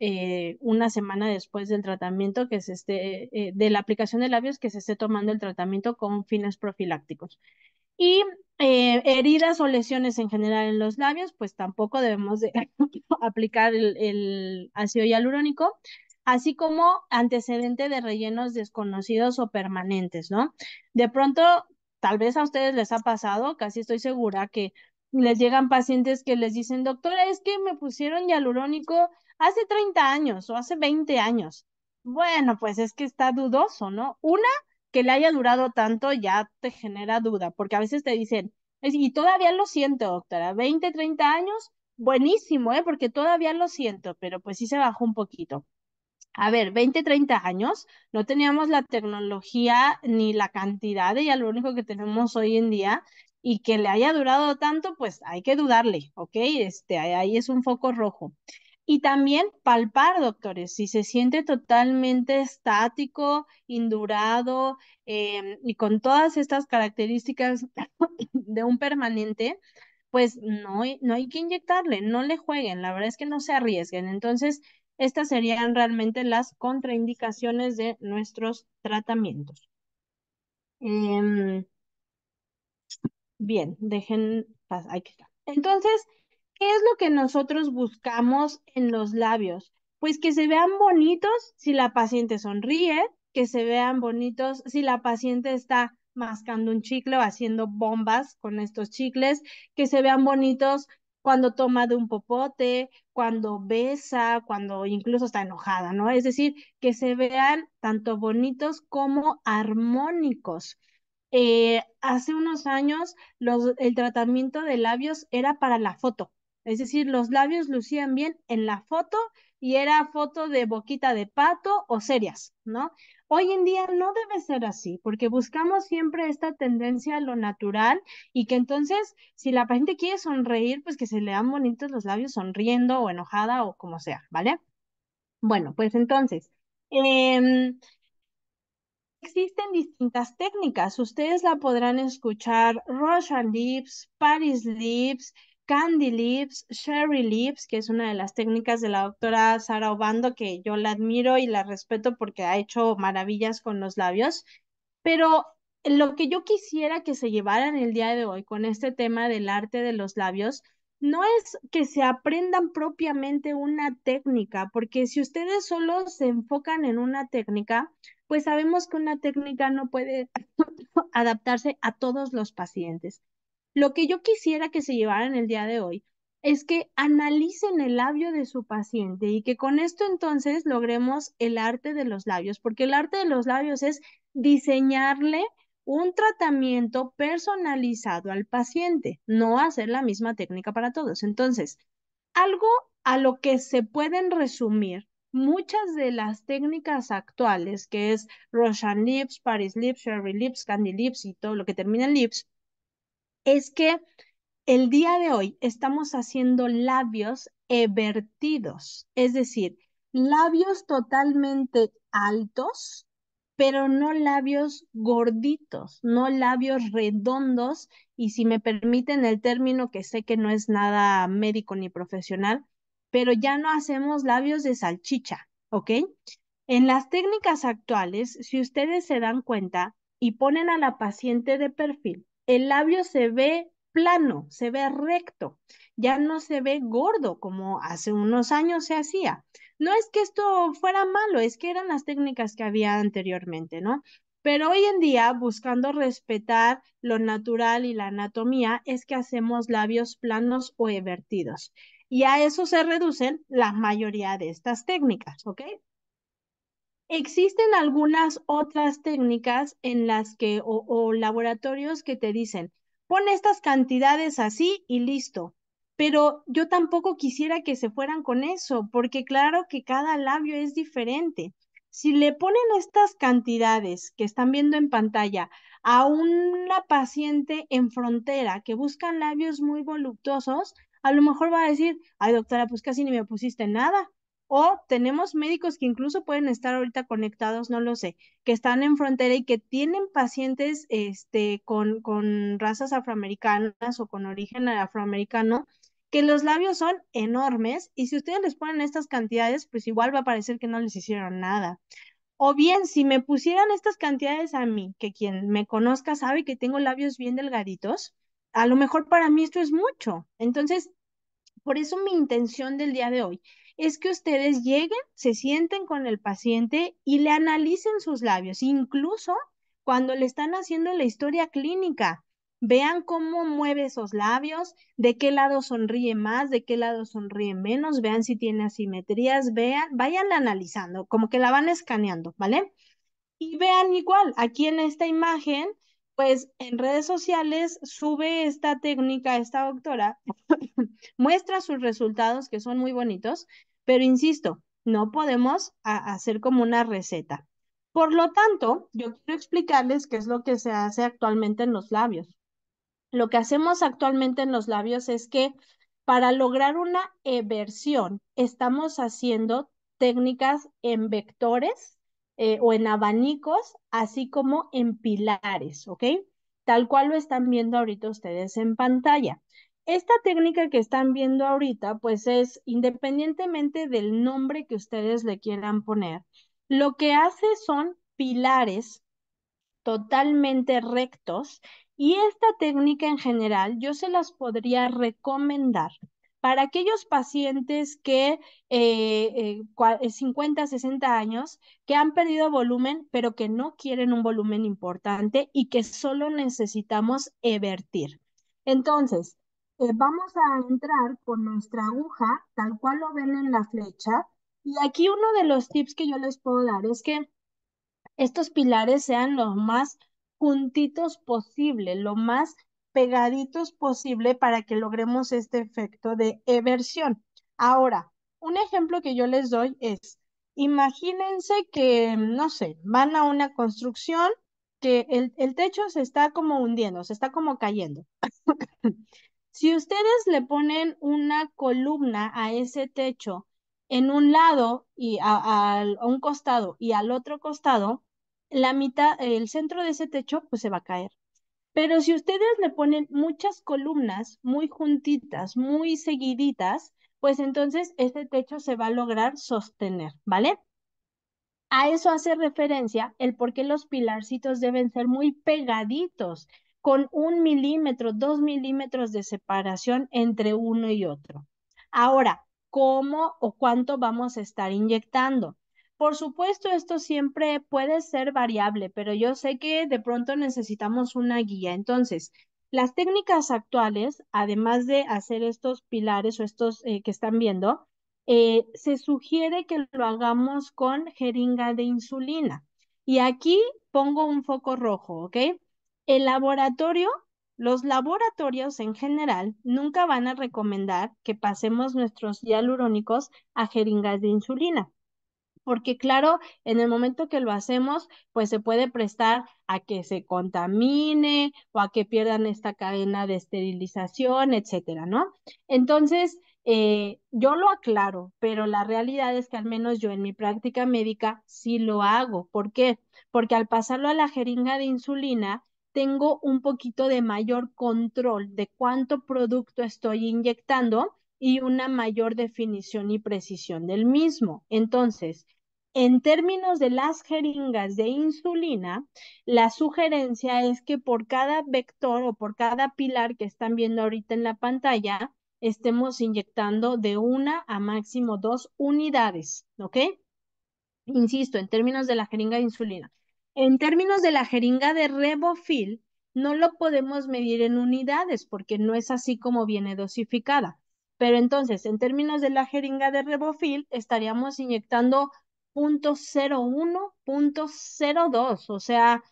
una semana después del tratamiento que se esté, de la aplicación de labios, que se esté tomando el tratamiento con fines profilácticos. Y heridas o lesiones en general en los labios, pues tampoco debemos de aplicar el ácido hialurónico, así como antecedente de rellenos desconocidos o permanentes, ¿no? De pronto, tal vez a ustedes les ha pasado, casi estoy segura que les llegan pacientes que les dicen, doctora, es que me pusieron hialurónico hace 30 años o hace 20 años. Bueno, pues es que está dudoso, ¿no? Que le haya durado tanto ya te genera duda, porque a veces te dicen, y todavía lo siento, doctora, 20, 30 años, buenísimo, ¿eh? Porque todavía lo siento, pero pues sí se bajó un poquito. A ver, 20, 30 años, no teníamos la tecnología ni la cantidad de ya lo único que tenemos hoy en día y que le haya durado tanto, pues hay que dudarle, ¿ok? Ahí es un foco rojo. Y también palpar, doctores, si se siente totalmente estático, indurado y con todas estas características de un permanente, pues no hay que inyectarle, no le jueguen, la verdad es que no se arriesguen. Entonces, estas serían realmente las contraindicaciones de nuestros tratamientos. Em, Bien, dejen pasar. Aquí está. Entonces, ¿qué es lo que nosotros buscamos en los labios? Pues que se vean bonitos si la paciente sonríe, que se vean bonitos si la paciente está mascando un chicle o haciendo bombas con estos chicles, que se vean bonitos cuando toma de un popote, cuando besa, cuando incluso está enojada, ¿no? Es decir, que se vean tanto bonitos como armónicos. Hace unos años el tratamiento de labios era para la foto, es decir, los labios lucían bien en la foto y era foto de boquita de pato o serias, ¿no? Hoy en día no debe ser así, porque buscamos siempre esta tendencia a lo natural y que entonces, si la paciente quiere sonreír, pues que se le dan bonitos los labios sonriendo o enojada o como sea, ¿vale? Bueno, pues entonces, em, existen distintas técnicas. Ustedes la podrán escuchar Russian Lips, Paris Lips, Candy Lips, Cherry Lips, que es una de las técnicas de la doctora Sara Obando, que yo la admiro y la respeto porque ha hecho maravillas con los labios. Pero lo que yo quisiera que se llevaran el día de hoy con este tema del arte de los labios, no es que se aprendan propiamente una técnica, porque si ustedes solo se enfocan en una técnica, pues sabemos que una técnica no puede adaptarse a todos los pacientes. Lo que yo quisiera que se llevaran el día de hoy es que analicen el labio de su paciente y que con esto entonces logremos el arte de los labios, porque el arte de los labios es diseñarle un tratamiento personalizado al paciente, no hacer la misma técnica para todos. Entonces, algo a lo que se pueden resumir muchas de las técnicas actuales, que es Russian Lips, Paris Lips, Cherry Lips, Candy Lips y todo lo que termina en Lips, es que el día de hoy estamos haciendo labios evertidos, es decir, labios totalmente altos, pero no labios gorditos, no labios redondos, y si me permiten el término, que sé que no es nada médico ni profesional, pero ya no hacemos labios de salchicha, ¿ok? En las técnicas actuales, si ustedes se dan cuenta y ponen a la paciente de perfil, el labio se ve plano, se ve recto, ya no se ve gordo como hace unos años se hacía. No es que esto fuera malo, es que eran las técnicas que había anteriormente, ¿no? Pero hoy en día, buscando respetar lo natural y la anatomía, es que hacemos labios planos o evertidos. Y a eso se reducen la mayoría de estas técnicas, ¿ok? Existen algunas otras técnicas en las que, o laboratorios que te dicen, pon estas cantidades así y listo. Pero yo tampoco quisiera que se fueran con eso, porque claro que cada labio es diferente. Si le ponen estas cantidades que están viendo en pantalla a una paciente en frontera que buscan labios muy voluptuosos, a lo mejor va a decir, ay doctora, pues casi ni me pusiste nada. O tenemos médicos que incluso pueden estar ahorita conectados, no lo sé, que están en frontera y que tienen pacientes con razas afroamericanas o con origen afroamericano, que los labios son enormes y si ustedes les ponen estas cantidades, pues igual va a parecer que no les hicieron nada. O bien, si me pusieran estas cantidades a mí, que quien me conozca sabe que tengo labios bien delgaditos, a lo mejor para mí esto es mucho. Entonces, por eso mi intención del día de hoy es que ustedes lleguen, se sienten con el paciente y le analicen sus labios, incluso cuando le están haciendo la historia clínica. Vean cómo mueve esos labios, de qué lado sonríe más, de qué lado sonríe menos, vean si tiene asimetrías, vean, vayan analizando, como que la van escaneando, ¿vale? Y vean igual, aquí en esta imagen, pues en redes sociales sube esta técnica, esta doctora, muestra sus resultados que son muy bonitos, pero insisto, no podemos hacer como una receta. Por lo tanto, yo quiero explicarles qué es lo que se hace actualmente en los labios. Lo que hacemos actualmente en los labios es que para lograr una eversión, estamos haciendo técnicas en vectores o en abanicos, así como en pilares, ¿ok? Tal cual lo están viendo ahorita ustedes en pantalla. Esta técnica que están viendo ahorita, pues es independientemente del nombre que ustedes le quieran poner, lo que hace son pilares totalmente rectos y esta técnica en general yo se las podría recomendar para aquellos pacientes que 50, 60 años que han perdido volumen pero que no quieren un volumen importante y que solo necesitamos evertir. Entonces, vamos a entrar con nuestra aguja tal cual lo ven en la flecha y aquí uno de los tips que yo les puedo dar es que estos pilares sean lo más juntitos posible, lo más pegaditos posible para que logremos este efecto de eversión. Ahora, un ejemplo que yo les doy es, imagínense que, no sé, van a una construcción que el techo se está como hundiendo, se está como cayendo. Si ustedes le ponen una columna a ese techo en un lado y a un costado y al otro costado, la mitad, el centro de ese techo, pues se va a caer. Pero si ustedes le ponen muchas columnas muy juntitas, muy seguiditas, pues entonces ese techo se va a lograr sostener, ¿vale? A eso hace referencia el por qué los pilarcitos deben ser muy pegaditos, con 1 milímetro, 2 milímetros de separación entre uno y otro. Ahora, ¿cómo o cuánto vamos a estar inyectando? Por supuesto, esto siempre puede ser variable, pero yo sé que de pronto necesitamos una guía. Entonces, las técnicas actuales, además de hacer estos pilares o estos que están viendo, se sugiere que lo hagamos con jeringa de insulina. Y aquí pongo un foco rojo, ¿ok? El laboratorio, los laboratorios en general nunca van a recomendar que pasemos nuestros hialurónicos a jeringas de insulina. porque claro, en el momento que lo hacemos, pues se puede prestar a que se contamine o a que pierdan esta cadena de esterilización, etcétera, ¿no? Entonces, yo lo aclaro, pero la realidad es que al menos yo en mi práctica médica sí lo hago. ¿Por qué? Porque al pasarlo a la jeringa de insulina, tengo un poquito de mayor control de cuánto producto estoy inyectando y una mayor definición y precisión del mismo. Entonces, en términos de las jeringas de insulina, la sugerencia es que por cada vector o por cada pilar que están viendo ahorita en la pantalla, estemos inyectando de 1 a máximo 2 unidades, ¿ok? Insisto, en términos de la jeringa de insulina. En términos de la jeringa de Revofil, no lo podemos medir en unidades porque no es así como viene dosificada. Pero entonces, en términos de la jeringa de Revofil, estaríamos inyectando 0.01, 0.02, o sea,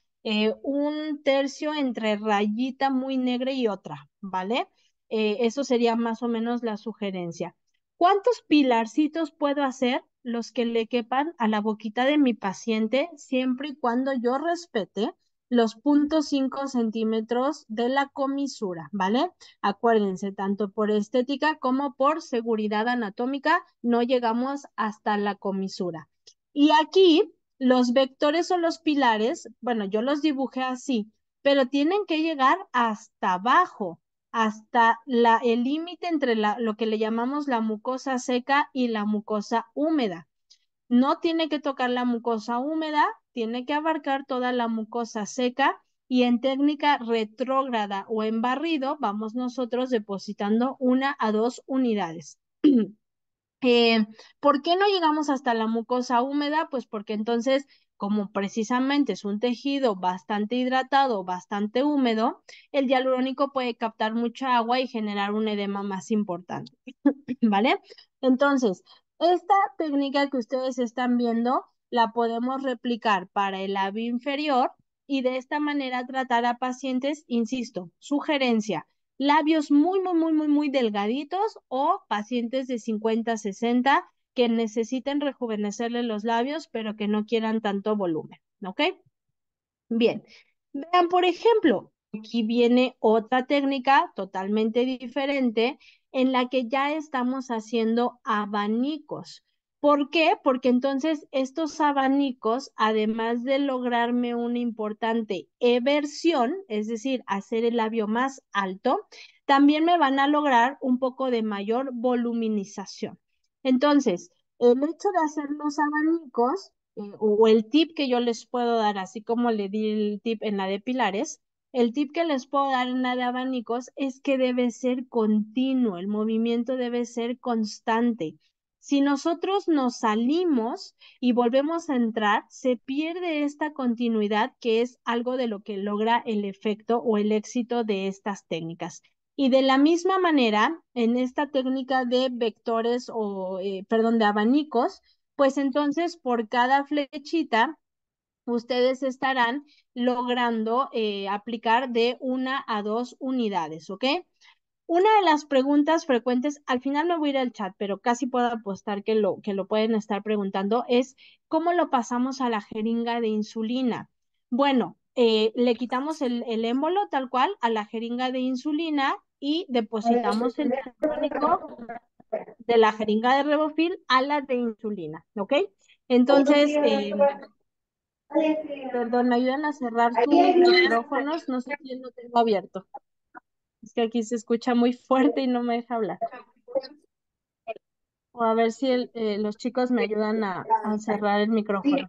un tercio entre rayita muy negra y otra, ¿vale? Eso sería más o menos la sugerencia. ¿Cuántos pilarcitos puedo hacer? Los que le quepan a la boquita de mi paciente, siempre y cuando yo respete los 0.5 centímetros de la comisura, ¿vale? Acuérdense, tanto por estética como por seguridad anatómica, no llegamos hasta la comisura. Y aquí, los vectores o los pilares, bueno, yo los dibujé así, pero tienen que llegar hasta abajo, hasta el límite entre lo que le llamamos la mucosa seca y la mucosa húmeda. No tiene que tocar la mucosa húmeda, tiene que abarcar toda la mucosa seca y en técnica retrógrada o en barrido vamos nosotros depositando 1 a 2 unidades. Eh, ¿Por qué no llegamos hasta la mucosa húmeda? Pues porque entonces, como precisamente es un tejido bastante hidratado, bastante húmedo, el hialurónico puede captar mucha agua y generar un edema más importante, ¿vale? Entonces, esta técnica que ustedes están viendo la podemos replicar para el labio inferior y de esta manera tratar a pacientes, insisto, sugerencia labios muy, muy, muy, muy, muy delgaditos o pacientes de 50, 60 que necesiten rejuvenecerle los labios, pero que no quieran tanto volumen, ¿ok? Bien, vean, por ejemplo, aquí viene otra técnica totalmente diferente en la que ya estamos haciendo abanicos. ¿Por qué? Porque entonces estos abanicos, además de lograrme una importante eversión, es decir, hacer el labio más alto, también me van a lograr un poco de mayor voluminización. Entonces, el hecho de hacer los abanicos o el tip que yo les puedo dar, así como le di el tip en la de pilares, el tip que les puedo dar en la de abanicos es que debe ser continuo, el movimiento debe ser constante. Si nosotros nos salimos y volvemos a entrar, se pierde esta continuidad que es algo de lo que logra el efecto o el éxito de estas técnicas. Y de la misma manera, en esta técnica de vectores o, perdón, de abanicos, pues entonces por cada flechita ustedes estarán logrando aplicar de 1 a 2 unidades, ¿ok? Una de las preguntas frecuentes, al final me voy a ir al chat, pero casi puedo apostar que lo pueden estar preguntando, es ¿cómo lo pasamos a la jeringa de insulina? Bueno, le quitamos el émbolo tal cual a la jeringa de insulina y depositamos el hialurónico de la jeringa de Revofil a la de insulina, ¿ok? Entonces, perdón, me ayudan a cerrar sus micrófonos, no sé quién lo tengo abierto. Es que aquí se escucha muy fuerte y no me deja hablar. O a ver si los chicos me ayudan a cerrar el micrófono.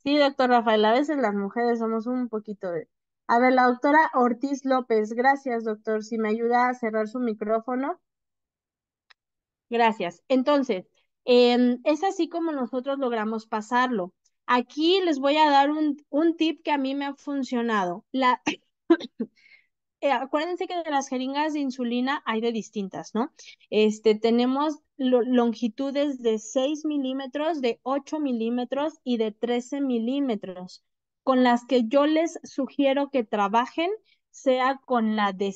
Sí, doctor Rafael, a veces las mujeres somos un poquito de... A ver, la doctora Ortiz López, gracias, doctor. Si me ayuda a cerrar su micrófono. Gracias. Entonces, es así como nosotros logramos pasarlo. Aquí les voy a dar un tip que a mí me ha funcionado. Acuérdense que de las jeringas de insulina hay de distintas, ¿no? Tenemos longitudes de 6 milímetros, de 8 milímetros y de 13 milímetros, con las que yo les sugiero que trabajen, sea con la de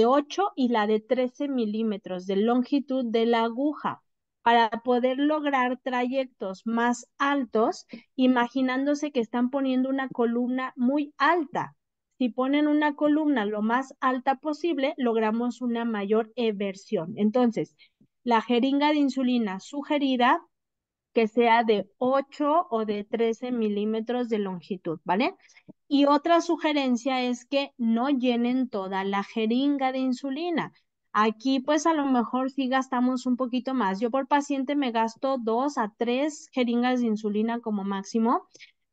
8 y la de 13 milímetros de longitud de la aguja. para poder lograr trayectos más altos, imaginándose que están poniendo una columna muy alta. Si ponen una columna lo más alta posible, logramos una mayor eversión. Entonces, la jeringa de insulina sugerida que sea de 8 o de 13 milímetros de longitud, ¿vale? Y otra sugerencia es que no llenen toda la jeringa de insulina. Aquí pues a lo mejor sí gastamos un poquito más. Yo por paciente me gasto 2 a 3 jeringas de insulina como máximo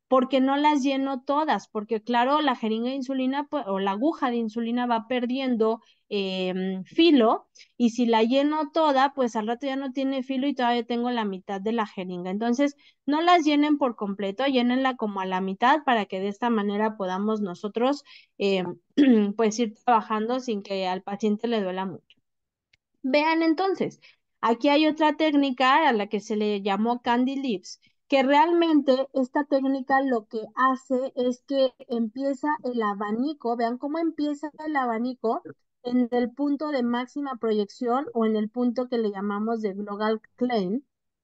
porque no las lleno todas, porque claro, la jeringa de insulina o la aguja de insulina va perdiendo filo y si la lleno toda, pues al rato ya no tiene filo y todavía tengo la mitad de la jeringa. Entonces, no las llenen por completo, llénenla como a la mitad para que de esta manera podamos nosotros pues ir trabajando sin que al paciente le duela mucho. Vean entonces, aquí hay otra técnica a la que se le llamó Candy Lips, que realmente esta técnica lo que hace es que empieza el abanico, vean cómo empieza el abanico en el punto de máxima proyección o en el punto que le llamamos de Global Claim,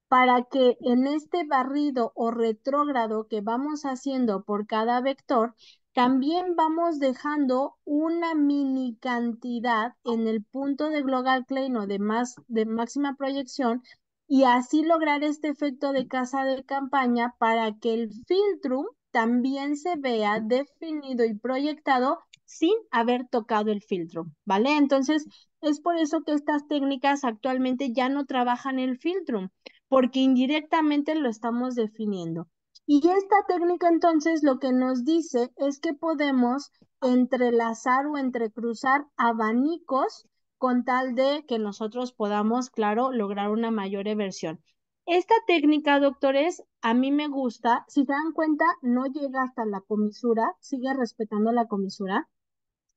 para que en este barrido o retrógrado que vamos haciendo por cada vector, también vamos dejando una mini cantidad en el punto de Global Plane o de máxima proyección y así lograr este efecto de casa de campaña para que el filtrum también se vea definido y proyectado sin haber tocado el filtro, ¿vale? Entonces, es por eso que estas técnicas actualmente ya no trabajan el filtrum, porque indirectamente lo estamos definiendo. Y esta técnica entonces lo que nos dice es que podemos entrelazar o entrecruzar abanicos con tal de que nosotros podamos, claro, lograr una mayor eversión. Esta técnica, doctores, a mí me gusta. Si se dan cuenta, no llega hasta la comisura, sigue respetando la comisura.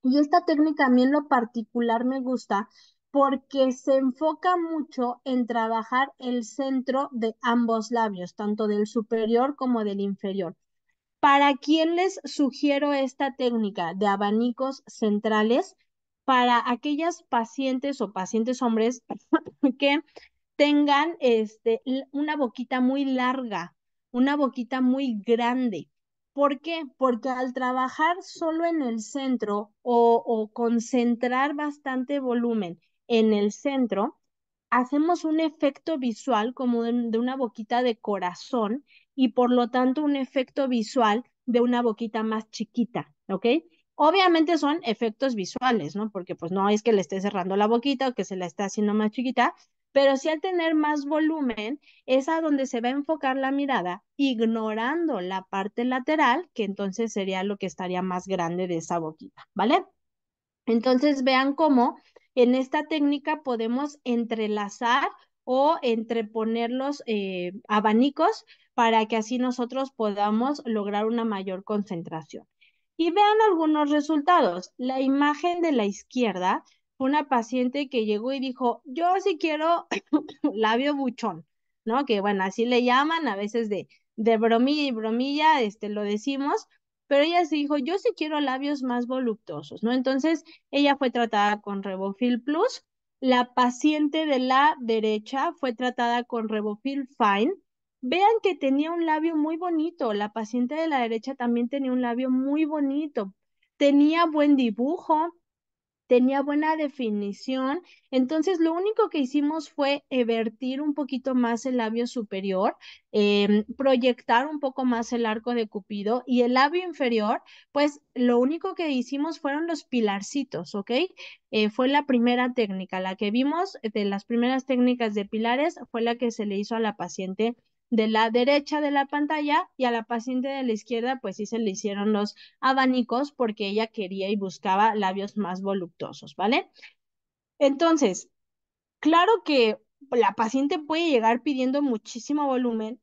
Y esta técnica a mí en lo particular me gusta porque se enfoca mucho en trabajar el centro de ambos labios, tanto del superior como del inferior. ¿Para quién les sugiero esta técnica de abanicos centrales? Para aquellas pacientes o pacientes hombres que tengan una boquita muy larga, una boquita muy grande. ¿Por qué? Porque al trabajar solo en el centro o concentrar bastante volumen en el centro, hacemos un efecto visual como de una boquita de corazón y por lo tanto un efecto visual de una boquita más chiquita, ¿ok? Obviamente son efectos visuales, ¿no? Porque pues no es que le esté cerrando la boquita o que se la esté haciendo más chiquita, pero sí al tener más volumen es a donde se va a enfocar la mirada, ignorando la parte lateral, que entonces sería lo que estaría más grande de esa boquita, ¿vale? Entonces vean cómo en esta técnica podemos entrelazar o entreponer los abanicos para que así nosotros podamos lograr una mayor concentración. Y vean algunos resultados. La imagen de la izquierda fue una paciente que llegó y dijo, yo sí quiero labio buchón, ¿no? Que bueno, así le llaman a veces de bromilla y bromilla, lo decimos, pero ella se dijo, yo sí quiero labios más voluptuosos, ¿no? Entonces, ella fue tratada con Revofil Plus. La paciente de la derecha fue tratada con Revofil Fine. Vean que tenía un labio muy bonito. La paciente de la derecha también tenía un labio muy bonito. Tenía buen dibujo, tenía buena definición. Entonces, lo único que hicimos fue evertir un poquito más el labio superior, proyectar un poco más el arco de Cupido y el labio inferior, pues lo único que hicimos fueron los pilarcitos, ¿ok? Fue la primera técnica, la que vimos de las primeras técnicas de pilares fue la que se le hizo a la paciente de la derecha de la pantalla y a la paciente de la izquierda, pues sí se le hicieron los abanicos porque ella quería y buscaba labios más voluptuosos, ¿vale? Entonces, claro que la paciente puede llegar pidiendo muchísimo volumen,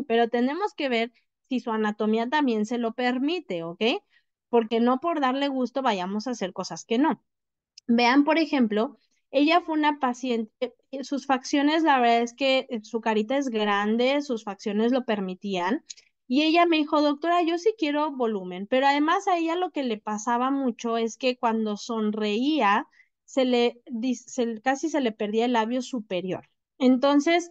pero tenemos que ver si su anatomía también se lo permite, ¿ok? Porque no por darle gusto vayamos a hacer cosas que no. Vean, por ejemplo, ella fue una paciente, sus facciones, la verdad es que su carita es grande, sus facciones lo permitían, y ella me dijo, doctora, yo sí quiero volumen, pero además a ella lo que le pasaba mucho es que cuando sonreía, casi se le perdía el labio superior. Entonces,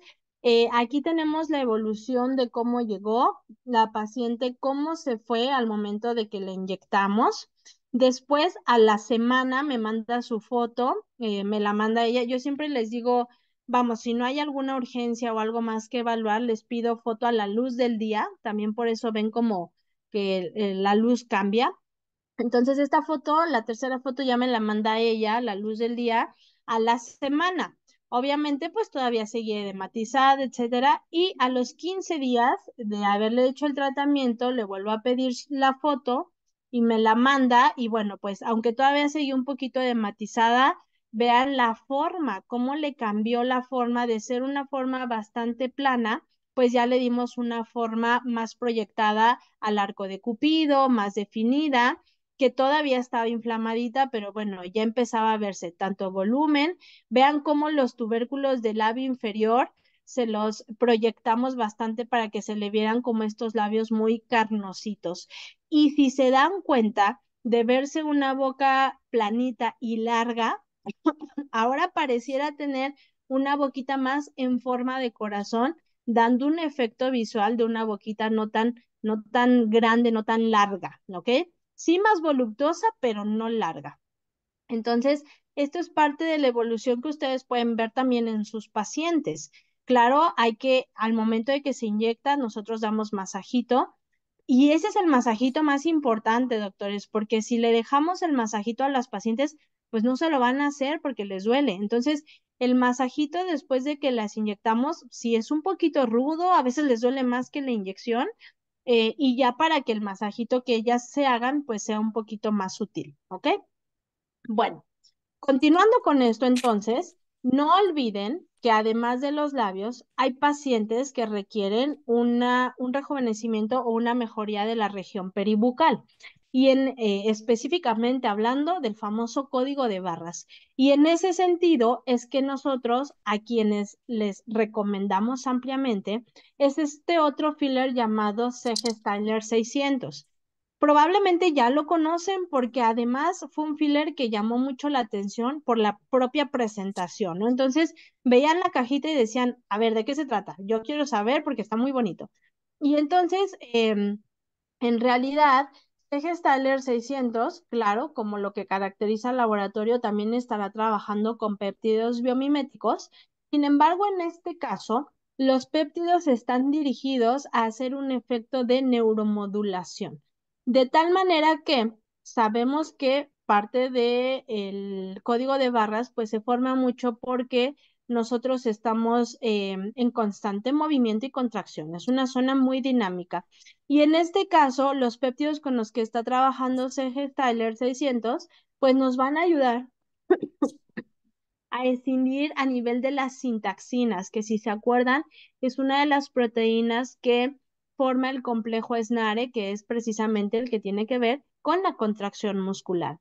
aquí tenemos la evolución de cómo llegó la paciente, cómo se fue al momento de que le inyectamos. Después, a la semana, me manda su foto, me la manda ella. Yo siempre les digo, vamos, si no hay alguna urgencia o algo más que evaluar, les pido foto a la luz del día. También por eso ven como que la luz cambia. Entonces, esta foto, la tercera foto ya me la manda ella, la luz del día, a la semana. Obviamente, pues todavía seguía edematizada, etcétera. Y a los 15 días de haberle hecho el tratamiento, le vuelvo a pedir la foto y me la manda. Y bueno, pues aunque todavía seguía un poquito edematizada, vean la forma, cómo le cambió la forma de ser una forma bastante plana, pues ya le dimos una forma más proyectada al arco de Cupido, más definida, que todavía estaba inflamadita, pero bueno, ya empezaba a verse tanto volumen. Vean cómo los tubérculos del labio inferior se los proyectamos bastante para que se le vieran como estos labios muy carnositos. Y si se dan cuenta de verse una boca planita y larga, ahora pareciera tener una boquita más en forma de corazón, dando un efecto visual de una boquita no tan grande, no tan larga, ¿ok? Sí más voluptuosa, pero no larga. Entonces, esto es parte de la evolución que ustedes pueden ver también en sus pacientes. Claro, hay que, al momento de que se inyecta, nosotros damos masajito. Y ese es el masajito más importante, doctores, porque si le dejamos el masajito a las pacientes, pues no se lo van a hacer porque les duele. Entonces, el masajito después de que las inyectamos, si es un poquito rudo, a veces les duele más que la inyección, y ya para que el masajito que ellas se hagan, pues sea un poquito más sutil, ¿ok? Bueno. Continuando con esto, entonces, no olviden que además de los labios, hay pacientes que requieren un rejuvenecimiento o una mejoría de la región peribucal. Y específicamente hablando del famoso código de barras. Y en ese sentido es que nosotros a quienes les recomendamos ampliamente es este otro filler llamado CG Styler 600. Probablemente ya lo conocen porque además fue un filler que llamó mucho la atención por la propia presentación, ¿no? Entonces veían la cajita y decían, a ver, ¿de qué se trata? Yo quiero saber porque está muy bonito. Y entonces, en realidad, Eje Staller 600, claro, como lo que caracteriza al laboratorio, también estará trabajando con péptidos biomiméticos. Sin embargo, en este caso, los péptidos están dirigidos a hacer un efecto de neuromodulación. De tal manera que sabemos que parte del código de barras pues se forma mucho porque nosotros estamos en constante movimiento y contracción. Es una zona muy dinámica. Y en este caso, los péptidos con los que está trabajando CG Tyler 600, pues nos van a ayudar a escindir a nivel de las sintaxinas, que si se acuerdan, es una de las proteínas que forma el complejo SNARE, que es precisamente el que tiene que ver con la contracción muscular.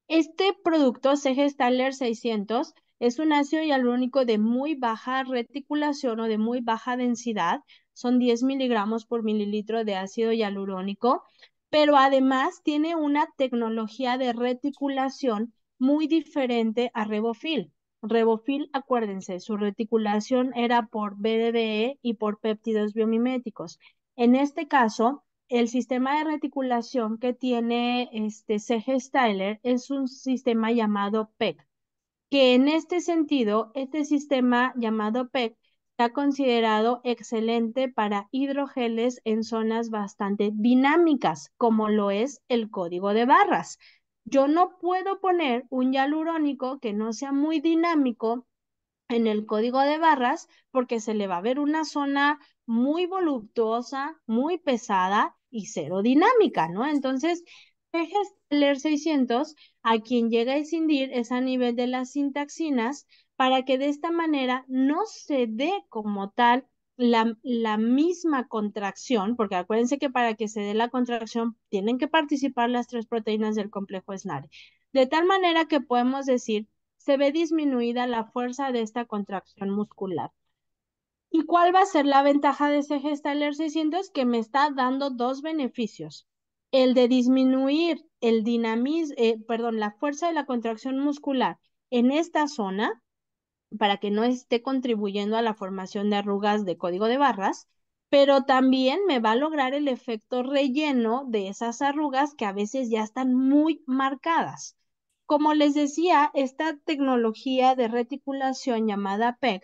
Este producto, CG Staller 600, es un ácido hialurónico de muy baja reticulación o de muy baja densidad. Son 10 miligramos por mililitro de ácido hialurónico, pero además tiene una tecnología de reticulación muy diferente a Revofil. Revofil, acuérdense, su reticulación era por BDDE y por péptidos biomiméticos. En este caso, el sistema de reticulación que tiene este CG Styler es un sistema llamado PEC, que en este sentido, este sistema llamado PEC está considerado excelente para hidrogeles en zonas bastante dinámicas, como lo es el código de barras. Yo no puedo poner un hialurónico que no sea muy dinámico en el código de barras porque se le va a ver una zona muy voluptuosa, muy pesada y cero dinámica, ¿no? Entonces, ejes leer 600 a quien llega a escindir es a nivel de las sintaxinas para que de esta manera no se dé como tal la misma contracción, porque acuérdense que para que se dé la contracción tienen que participar las tres proteínas del complejo SNARE. De tal manera que podemos decir se ve disminuida la fuerza de esta contracción muscular. ¿Y cuál va a ser la ventaja de ese Gestaler 600? Que me está dando dos beneficios. El de disminuir el dinamismo, perdón, la fuerza de la contracción muscular en esta zona para que no esté contribuyendo a la formación de arrugas de código de barras, pero también me va a lograr el efecto relleno de esas arrugas que a veces ya están muy marcadas. Como les decía, esta tecnología de reticulación llamada PEG,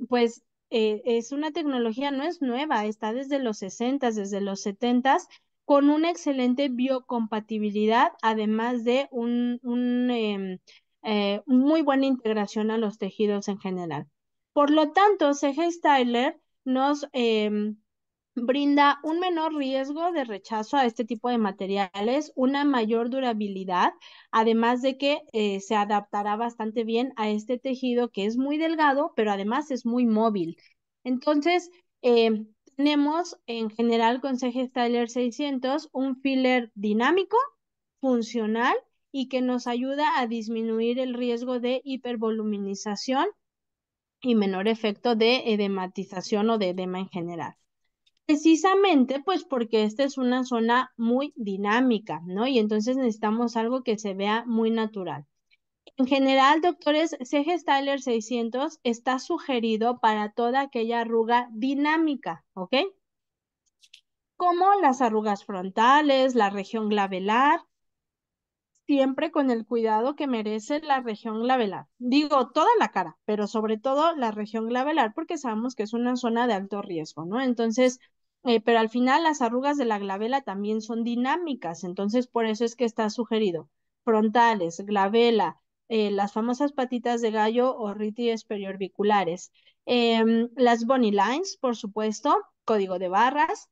pues es una tecnología, no es nueva, está desde los 60, desde los 70, con una excelente biocompatibilidad, además de muy buena integración a los tejidos en general. Por lo tanto, CG Styler nos brinda un menor riesgo de rechazo a este tipo de materiales, una mayor durabilidad, además de que se adaptará bastante bien a este tejido que es muy delgado, pero además es muy móvil. Entonces, tenemos en general con CG Styler 600 un filler dinámico, funcional y que nos ayuda a disminuir el riesgo de hipervoluminización y menor efecto de edematización o de edema en general. Precisamente, pues porque esta es una zona muy dinámica, ¿no? Y entonces necesitamos algo que se vea muy natural. En general, doctores, CG Styler 600 está sugerido para toda aquella arruga dinámica, ¿ok? Como las arrugas frontales, la región glabelar, siempre con el cuidado que merece la región glabelar. Digo, toda la cara, pero sobre todo la región glabelar, porque sabemos que es una zona de alto riesgo, ¿no? Entonces, pero al final las arrugas de la glabela también son dinámicas, entonces por eso es que está sugerido. Frontales, glabela, las famosas patitas de gallo o ritis periorbiculares, las bunny lines, por supuesto, código de barras,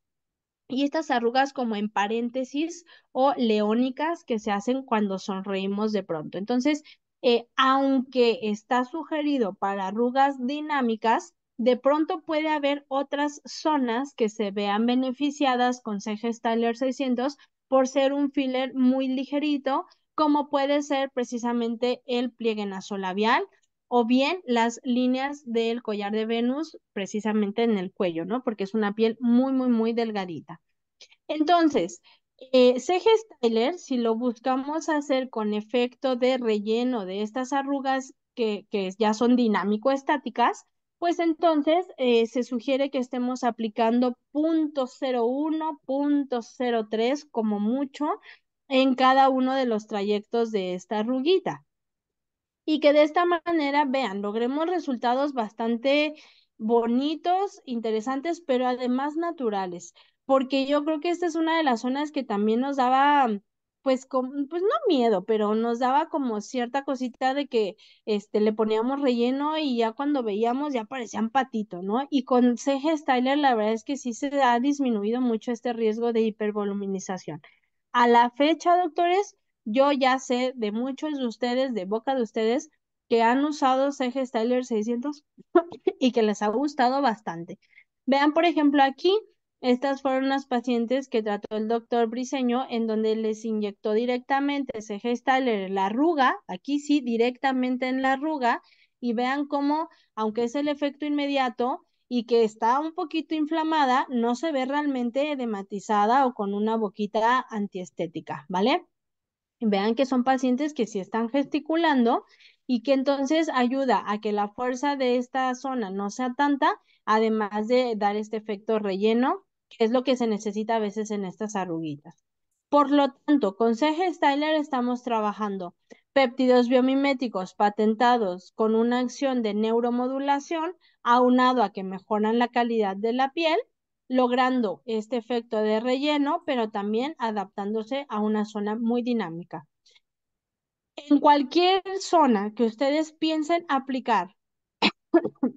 y estas arrugas como en paréntesis o leónicas que se hacen cuando sonreímos de pronto. Entonces, aunque está sugerido para arrugas dinámicas, de pronto puede haber otras zonas que se vean beneficiadas con CG Styler 600 por ser un filler muy ligerito, como puede ser precisamente el pliegue nasolabial o bien las líneas del collar de Venus precisamente en el cuello, ¿no? Porque es una piel muy, muy, muy delgadita. Entonces, CG Styler, si lo buscamos hacer con efecto de relleno de estas arrugas que ya son dinámico-estáticas, pues entonces se sugiere que estemos aplicando 0.01, 0.03 como mucho en cada uno de los trayectos de esta arruguita y que de esta manera, vean, logremos resultados bastante bonitos, interesantes, pero además naturales, porque yo creo que esta es una de las zonas que también nos daba, pues no miedo, pero nos daba como cierta cosita de que le poníamos relleno y ya cuando veíamos ya parecían patito, ¿no? Y con CG Styler la verdad es que sí se ha disminuido mucho este riesgo de hipervoluminización. A la fecha, doctores, yo ya sé de muchos de ustedes, de boca de ustedes, que han usado CG Styler 600 y que les ha gustado bastante. Vean, por ejemplo, aquí, estas fueron unas pacientes que trató el doctor Briseño, en donde les inyectó directamente CG Styler en la arruga, aquí sí, directamente en la arruga, y vean cómo, aunque es el efecto inmediato, y que está un poquito inflamada, no se ve realmente edematizada o con una boquita antiestética, ¿vale? Vean que son pacientes que sí están gesticulando y que entonces ayuda a que la fuerza de esta zona no sea tanta, además de dar este efecto relleno, que es lo que se necesita a veces en estas arruguitas. Por lo tanto, con CG Styler estamos trabajando péptidos biomiméticos patentados con una acción de neuromodulación aunado a que mejoran la calidad de la piel, logrando este efecto de relleno, pero también adaptándose a una zona muy dinámica. En cualquier zona que ustedes piensen aplicar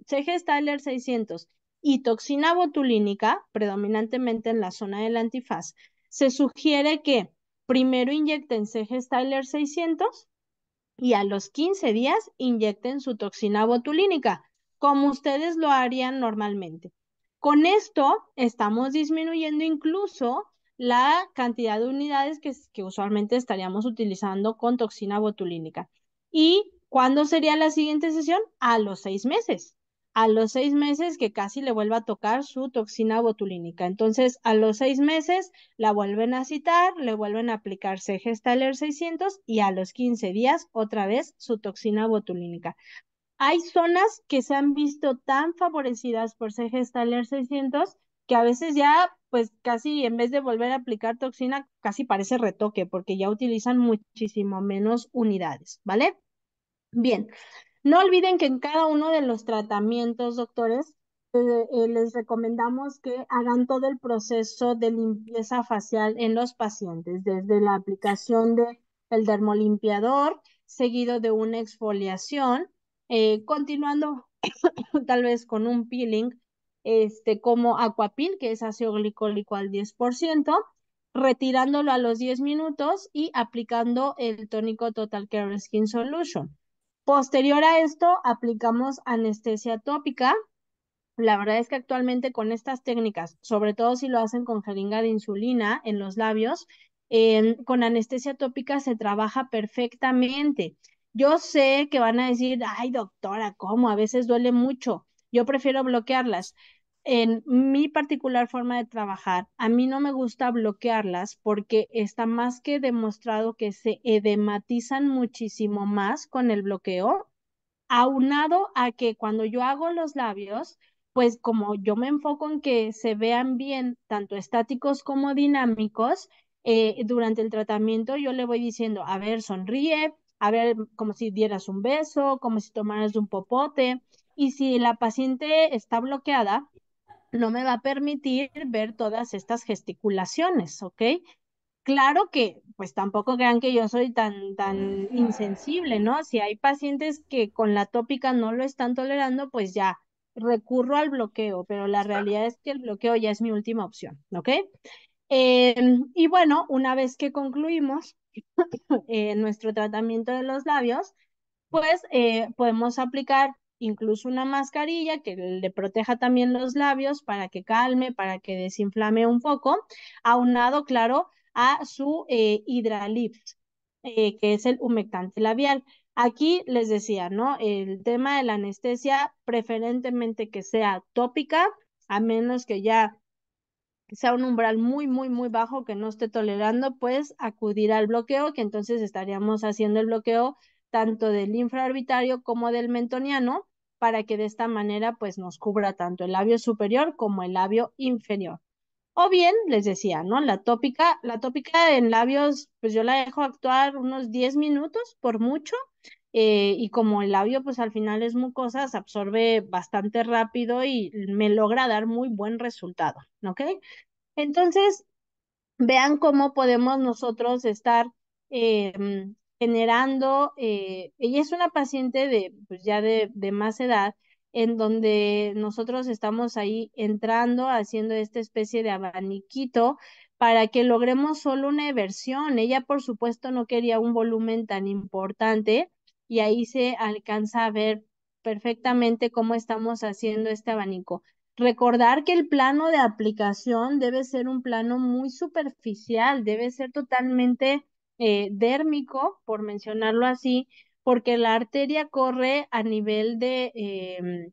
CG Styler 600 y toxina botulínica, predominantemente en la zona del antifaz, se sugiere que primero inyecten CG Styler 600 y a los 15 días inyecten su toxina botulínica, como ustedes lo harían normalmente. Con esto estamos disminuyendo incluso la cantidad de unidades que usualmente estaríamos utilizando con toxina botulínica. ¿Y cuándo sería la siguiente sesión? A los 6 meses. A los 6 meses que casi le vuelva a tocar su toxina botulínica. Entonces, a los 6 meses la vuelven a citar, le vuelven a aplicar CG Styler 600 y a los 15 días otra vez su toxina botulínica. Hay zonas que se han visto tan favorecidas por CG Staller 600 que a veces ya, pues casi en vez de volver a aplicar toxina, casi parece retoque porque ya utilizan muchísimo menos unidades, ¿vale? Bien, no olviden que en cada uno de los tratamientos, doctores, les recomendamos que hagan todo el proceso de limpieza facial en los pacientes, desde la aplicación de el dermolimpiador, seguido de una exfoliación, continuando tal vez con un peeling, como Aquapil, que es ácido glicólico al 10%, retirándolo a los 10 minutos y aplicando el tónico Total Care Skin Solution. Posterior a esto, aplicamos anestesia tópica. La verdad es que actualmente con estas técnicas, sobre todo si lo hacen con jeringa de insulina en los labios, con anestesia tópica se trabaja perfectamente. Yo sé que van a decir, ay, doctora, ¿cómo? A veces duele mucho. Yo prefiero bloquearlas. En mi particular forma de trabajar, a mí no me gusta bloquearlas porque está más que demostrado que se edematizan muchísimo más con el bloqueo, aunado a que cuando yo hago los labios, pues como yo me enfoco en que se vean bien, tanto estáticos como dinámicos, durante el tratamiento yo le voy diciendo, a ver, sonríe, a ver, como si dieras un beso, como si tomaras un popote, y si la paciente está bloqueada, no me va a permitir ver todas estas gesticulaciones, ¿ok? Claro que, pues tampoco crean que yo soy tan insensible, ¿no? Si hay pacientes que con la tópica no lo están tolerando, pues ya recurro al bloqueo, pero la realidad es que el bloqueo ya es mi última opción, ¿ok? Y bueno, una vez que concluimos nuestro tratamiento de los labios, pues podemos aplicar incluso una mascarilla que le proteja también los labios para que calme, para que desinflame un poco, aunado, claro, a su Hydralift, que es el humectante labial. Aquí les decía, ¿no? El tema de la anestesia, preferentemente que sea tópica, a menos que ya sea un umbral muy bajo que no esté tolerando, pues acudir al bloqueo, que entonces estaríamos haciendo el bloqueo tanto del infraorbitario como del mentoniano, para que de esta manera pues nos cubra tanto el labio superior como el labio inferior. O bien, les decía, ¿no? La tópica en labios, pues yo la dejo actuar unos 10 minutos por mucho, y como el labio pues al final es mucosa, se absorbe bastante rápido y me logra dar muy buen resultado, ¿ok? Entonces, vean cómo podemos nosotros estar generando, ella es una paciente de, pues ya de más edad, en donde nosotros estamos ahí entrando, haciendo esta especie de abaniquito para que logremos solo una eversión. Ella, por supuesto, no quería un volumen tan importante y ahí se alcanza a ver perfectamente cómo estamos haciendo este abanico. Recordar que el plano de aplicación debe ser un plano muy superficial, debe ser totalmente dérmico, por mencionarlo así, porque la arteria corre a nivel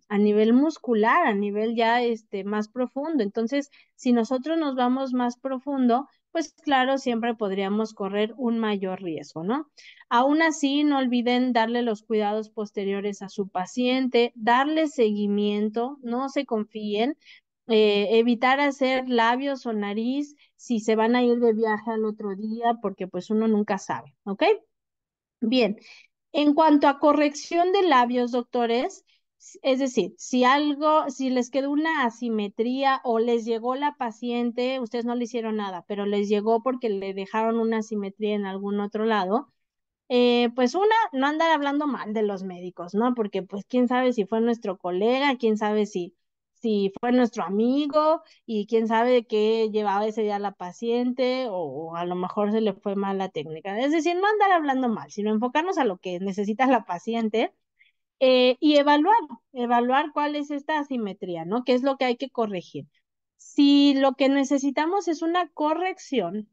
a nivel muscular, a nivel ya más profundo. Entonces, si nosotros nos vamos más profundo, pues claro, siempre podríamos correr un mayor riesgo, ¿no? Aún así, no olviden darle los cuidados posteriores a su paciente, darle seguimiento, no se confíen, evitar hacer labios o nariz si se van a ir de viaje al otro día, porque pues uno nunca sabe, ¿ok? Bien, en cuanto a corrección de labios, doctores, es decir, si les quedó una asimetría o les llegó la paciente, ustedes no le hicieron nada, pero les llegó porque le dejaron una asimetría en algún otro lado, pues una, no andar hablando mal de los médicos, ¿no? Porque pues quién sabe si fue nuestro colega, quién sabe si fue nuestro amigo y quién sabe qué llevaba ese día la paciente o a lo mejor se le fue mal la técnica. Es decir, no andar hablando mal, sino enfocarnos a lo que necesita la paciente, y evaluar cuál es esta asimetría, ¿no? ¿Qué es lo que hay que corregir? Si lo que necesitamos es una corrección,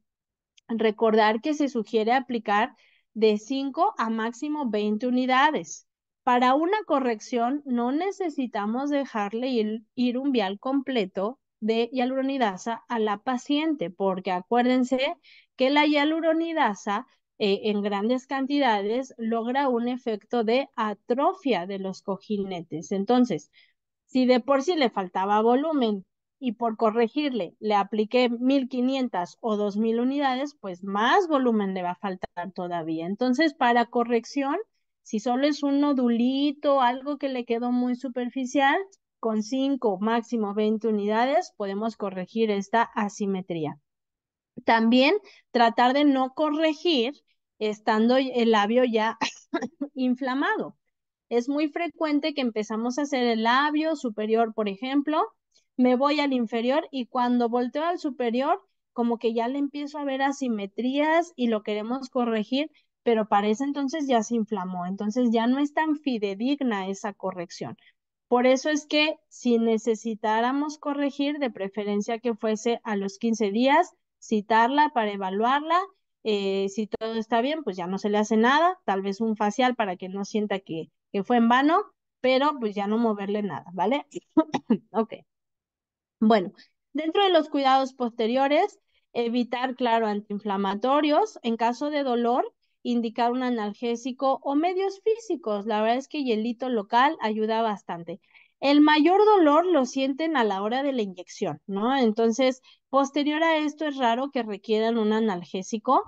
recordar que se sugiere aplicar de 5 a máximo 20 unidades. Para una corrección no necesitamos dejarle ir un vial completo de hialuronidasa a la paciente, porque acuérdense que la hialuronidasa en grandes cantidades, logra un efecto de atrofia de los cojinetes. Entonces, si de por sí le faltaba volumen y por corregirle le apliqué 1500 o 2000 unidades, pues más volumen le va a faltar todavía. Entonces, para corrección, si solo es un nodulito, algo que le quedó muy superficial, con 5, máximo 20 unidades, podemos corregir esta asimetría. También tratar de no corregir estando el labio ya inflamado. Es muy frecuente que empezamos a hacer el labio superior, por ejemplo, me voy al inferior y cuando volteo al superior, como que ya le empiezo a ver asimetrías y lo queremos corregir, pero para ese entonces ya se inflamó, entonces ya no es tan fidedigna esa corrección. Por eso es que si necesitáramos corregir, de preferencia que fuese a los 15 días, citarla para evaluarla. Si todo está bien, pues ya no se le hace nada, tal vez un facial para que no sienta que fue en vano, pero pues ya no moverle nada, ¿vale? Ok. Bueno, dentro de los cuidados posteriores, evitar, claro, antiinflamatorios. En caso de dolor, indicar un analgésico o medios físicos. La verdad es que hielito local ayuda bastante. El mayor dolor lo sienten a la hora de la inyección, ¿no? Entonces, posterior a esto es raro que requieran un analgésico,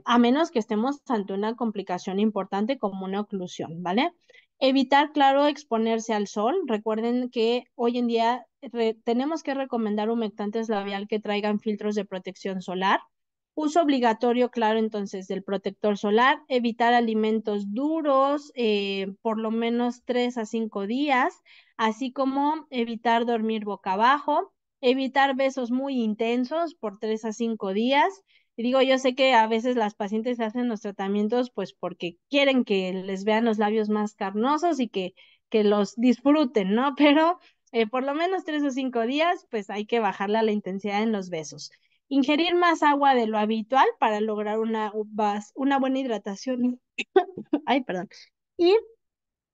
a menos que estemos ante una complicación importante como una oclusión, ¿vale? Evitar, claro, exponerse al sol. Recuerden que hoy en día tenemos que recomendar humectantes labial que traigan filtros de protección solar. Uso obligatorio, claro, entonces, del protector solar. Evitar alimentos duros, por lo menos 3 a 5 días, así como evitar dormir boca abajo. Evitar besos muy intensos por 3 a 5 días. Y digo, yo sé que a veces las pacientes hacen los tratamientos pues porque quieren que les vean los labios más carnosos y que los disfruten, ¿no? Pero por lo menos 3 o 5 días, pues hay que bajarle a la intensidad en los besos. Ingerir más agua de lo habitual para lograr una buena hidratación. Ay, perdón. Y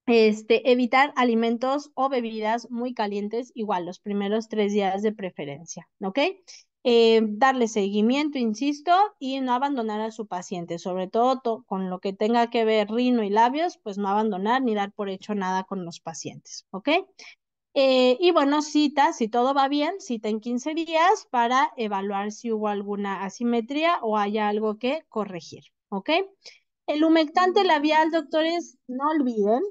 evitar alimentos o bebidas muy calientes, igual los primeros 3 días de preferencia, ¿ok? Darle seguimiento, insisto, y no abandonar a su paciente, sobre todo con lo que tenga que ver rino y labios, pues no abandonar ni dar por hecho nada con los pacientes, ¿ok? Y bueno, cita, si todo va bien, cita en 15 días para evaluar si hubo alguna asimetría o haya algo que corregir, ¿ok? El humectante labial, doctores, no olviden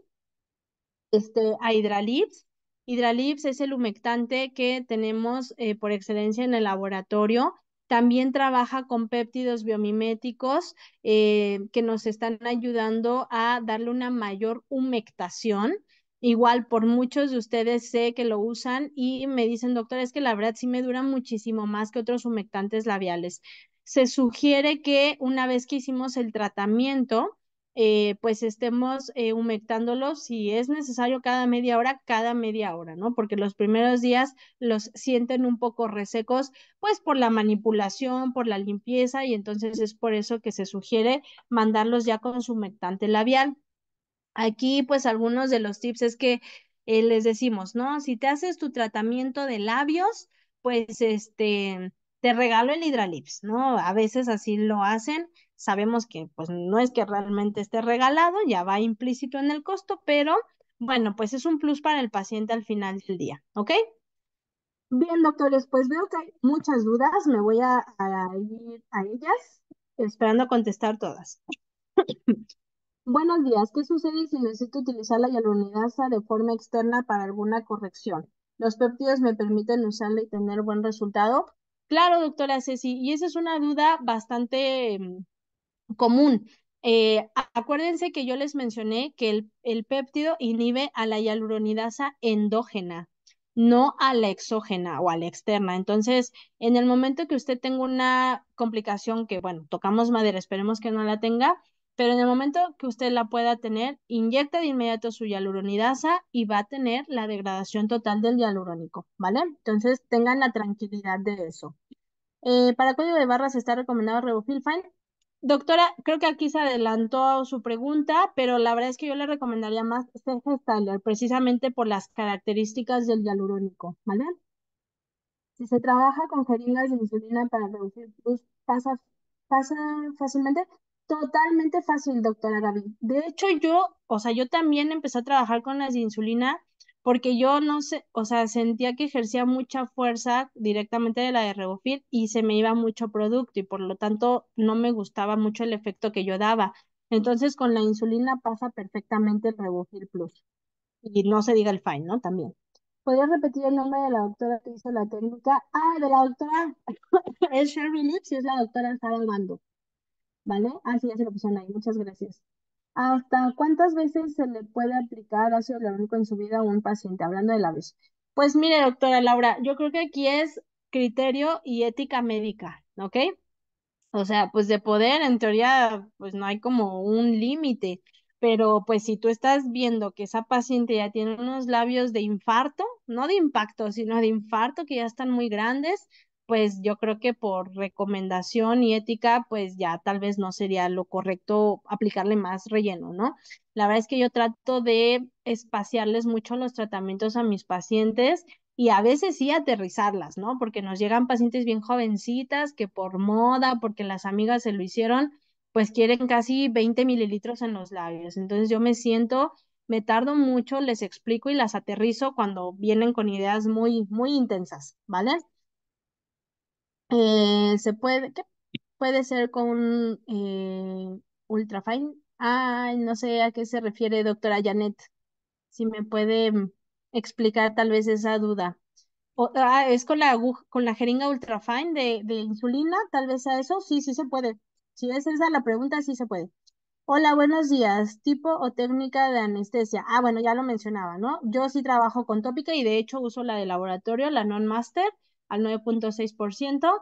a Hydralips. Hydralips es el humectante que tenemos por excelencia en el laboratorio. También trabaja con péptidos biomiméticos que nos están ayudando a darle una mayor humectación. Igual por muchos de ustedes sé que lo usan y me dicen, doctora, es que la verdad sí me dura muchísimo más que otros humectantes labiales. Se sugiere que una vez que hicimos el tratamiento, pues estemos humectándolos si es necesario cada media hora, ¿no? Porque los primeros días los sienten un poco resecos, pues por la manipulación, por la limpieza, y entonces es por eso que se sugiere mandarlos ya con su humectante labial. Aquí, pues, algunos de los tips es que les decimos, ¿no? Si te haces tu tratamiento de labios, pues, te regalo el Hidralips, ¿no? A veces así lo hacen. Sabemos que, pues, no es que realmente esté regalado, ya va implícito en el costo, pero, bueno, pues es un plus para el paciente al final del día, ¿ok? Bien, doctores, pues veo que hay muchas dudas. Me voy a ir a ellas, esperando contestar todas. Buenos días. ¿Qué sucede si necesito utilizar la hialuronidasa de forma externa para alguna corrección? ¿Los péptidos me permiten usarla y tener buen resultado? Claro, doctora Ceci, y esa es una duda bastante común. Acuérdense que yo les mencioné que el péptido inhibe a la hialuronidasa endógena, no a la exógena o a la externa. Entonces, en el momento que usted tenga una complicación que, bueno, tocamos madera, esperemos que no la tenga, pero en el momento que usted la pueda tener, inyecta de inmediato su hialuronidasa y va a tener la degradación total del hialurónico, ¿vale? Entonces, tengan la tranquilidad de eso. Para código de barras está recomendado Revofilfine. Doctora, creo que aquí se adelantó su pregunta, pero la verdad es que yo le recomendaría más CG Styler, precisamente por las características del hialurónico, ¿vale? Si se trabaja con jeringas de insulina para reducir luz, pasa fácilmente. Totalmente fácil, doctora Gaby. De hecho, yo, o sea, yo también empecé a trabajar con las de insulina porque yo no sé, o sea, sentía que ejercía mucha fuerza directamente de la de Revofil y se me iba mucho producto y por lo tanto no me gustaba mucho el efecto que yo daba. Entonces, con la insulina pasa perfectamente el Revofil Plus. Y no se diga el Fine, ¿no? También. ¿Podrías repetir el nombre de la doctora que hizo la técnica? Ah, de la doctora es Sherry Lips y es la doctora Sara Albando. ¿Vale? Ah, sí, ya se lo pusieron ahí. Muchas gracias. ¿Hasta cuántas veces se le puede aplicar ácido hialurónico en su vida a un paciente? Hablando de labios. Pues mire, doctora Laura, yo creo que aquí es criterio y ética médica, ¿ok? O sea, pues de poder, en teoría, pues no hay como un límite, pero pues si tú estás viendo que esa paciente ya tiene unos labios de infarto, no de impacto, sino de infarto, que ya están muy grandes, pues yo creo que por recomendación y ética, pues ya tal vez no sería lo correcto aplicarle más relleno, ¿no? La verdad es que yo trato de espaciarles mucho los tratamientos a mis pacientes y a veces sí aterrizarlas, ¿no? Porque nos llegan pacientes bien jovencitas que por moda, porque las amigas se lo hicieron, pues quieren casi 20 mililitros en los labios. Entonces yo me siento, me tardo mucho, les explico y las aterrizo cuando vienen con ideas muy, muy intensas, ¿vale? Se puede, ¿qué puede ser con ultrafine? Ay, no sé a qué se refiere, doctora Janet. Si me puede explicar tal vez esa duda. Es con la aguja, con la jeringa ultrafine de insulina, tal vez a eso, sí, sí se puede. Si es esa la pregunta, sí se puede. Hola, buenos días. ¿Tipo o técnica de anestesia? Ah, bueno, ya lo mencionaba, ¿no? Yo sí trabajo con tópica y de hecho uso la de laboratorio, la non-master, al 9.6%,